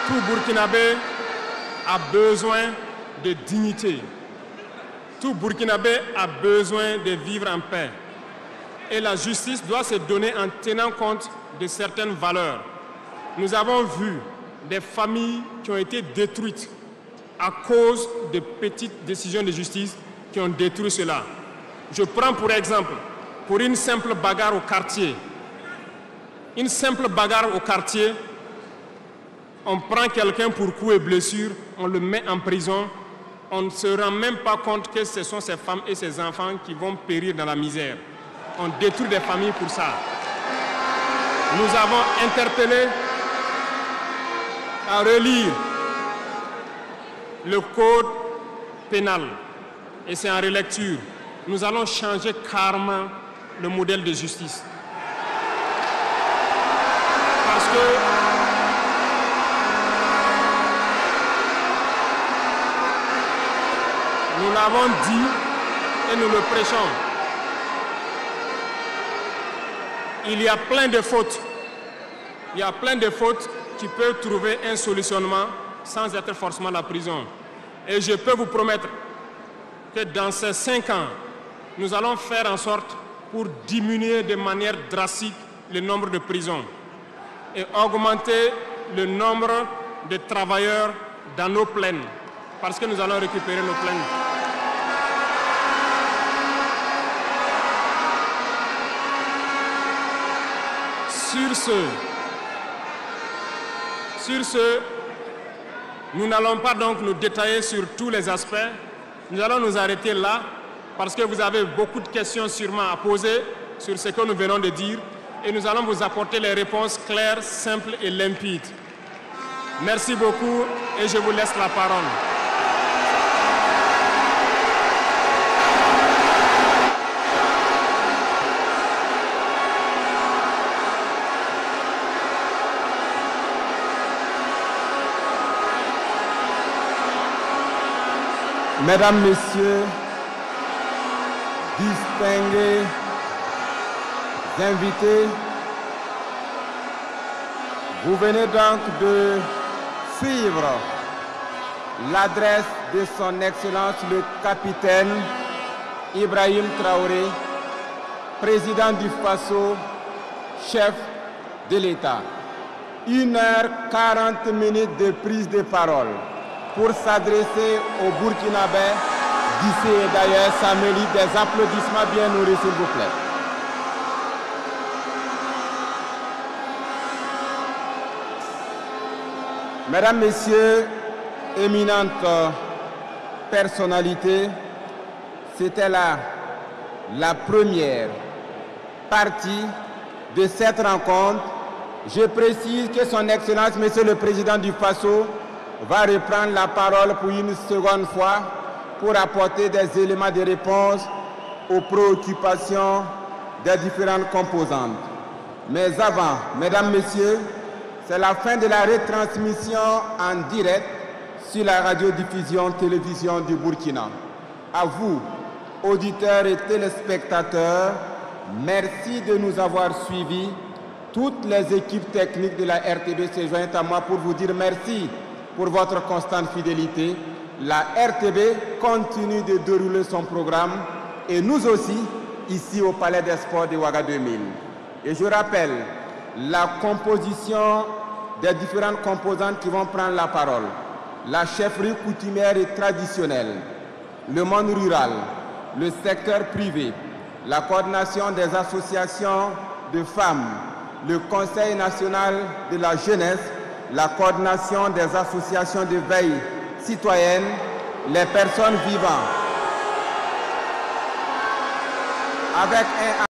S1: Tout Burkinabé a besoin de dignité. Tout Burkinabé a besoin de vivre en paix. Et la justice doit se donner en tenant compte de certaines valeurs. Nous avons vu des familles qui ont été détruites à cause de petites décisions de justice qui ont détruit cela. Je prends pour exemple, pour une simple bagarre au quartier. Une simple bagarre au quartier, on prend quelqu'un pour coups et blessures, on le met en prison, on ne se rend même pas compte que ce sont ces femmes et ces enfants qui vont périr dans la misère. On détruit des familles pour ça. Nous avons interpellé à relire le code pénal et c'est en relecture. Nous allons changer carrément le modèle de justice. Parce que nous l'avons dit et nous le prêchons. Il y a plein de fautes. Il y a plein de fautes qui peuvent trouver un solutionnement sans être forcément la prison. Et je peux vous promettre que dans ces 5 ans, nous allons faire en sorte pour diminuer de manière drastique le nombre de prisons et augmenter le nombre de travailleurs dans nos plaines, parce que nous allons récupérer nos plaines. Sur ce, nous n'allons pas donc nous détailler sur tous les aspects. Nous allons nous arrêter là parce que vous avez beaucoup de questions sûrement à poser sur ce que nous venons de dire et nous allons vous apporter les réponses claires, simples et limpides. Merci beaucoup et je vous laisse la parole.
S2: Mesdames, Messieurs, distingués invités, vous venez donc de suivre l'adresse de son Excellence le capitaine Ibrahim Traoré, président du Faso, chef de l'État. 1h40 de prise de parole pour s'adresser aux Burkinabés d'ici et d'ailleurs, ça mérite des applaudissements bien nourris, s'il vous plaît. Mesdames, Messieurs, éminentes personnalités, c'était là la première partie de cette rencontre. Je précise que son Excellence, Monsieur le Président du Faso, va reprendre la parole pour une seconde fois pour apporter des éléments de réponse aux préoccupations des différentes composantes. Mais avant, Mesdames, Messieurs, c'est la fin de la retransmission en direct sur la radiodiffusion télévision du Burkina. À vous, auditeurs et téléspectateurs, merci de nous avoir suivis. Toutes les équipes techniques de la RTB se joignent à moi pour vous dire merci pour votre constante fidélité. La RTB continue de dérouler son programme et nous aussi, ici au Palais des Sports de Ouaga 2000. Et je rappelle la composition des différentes composantes qui vont prendre la parole. La chefferie coutumière et traditionnelle, le monde rural, le secteur privé, la coordination des associations de femmes, le Conseil national de la jeunesse, la coordination des associations de veille citoyenne, les personnes vivant avec un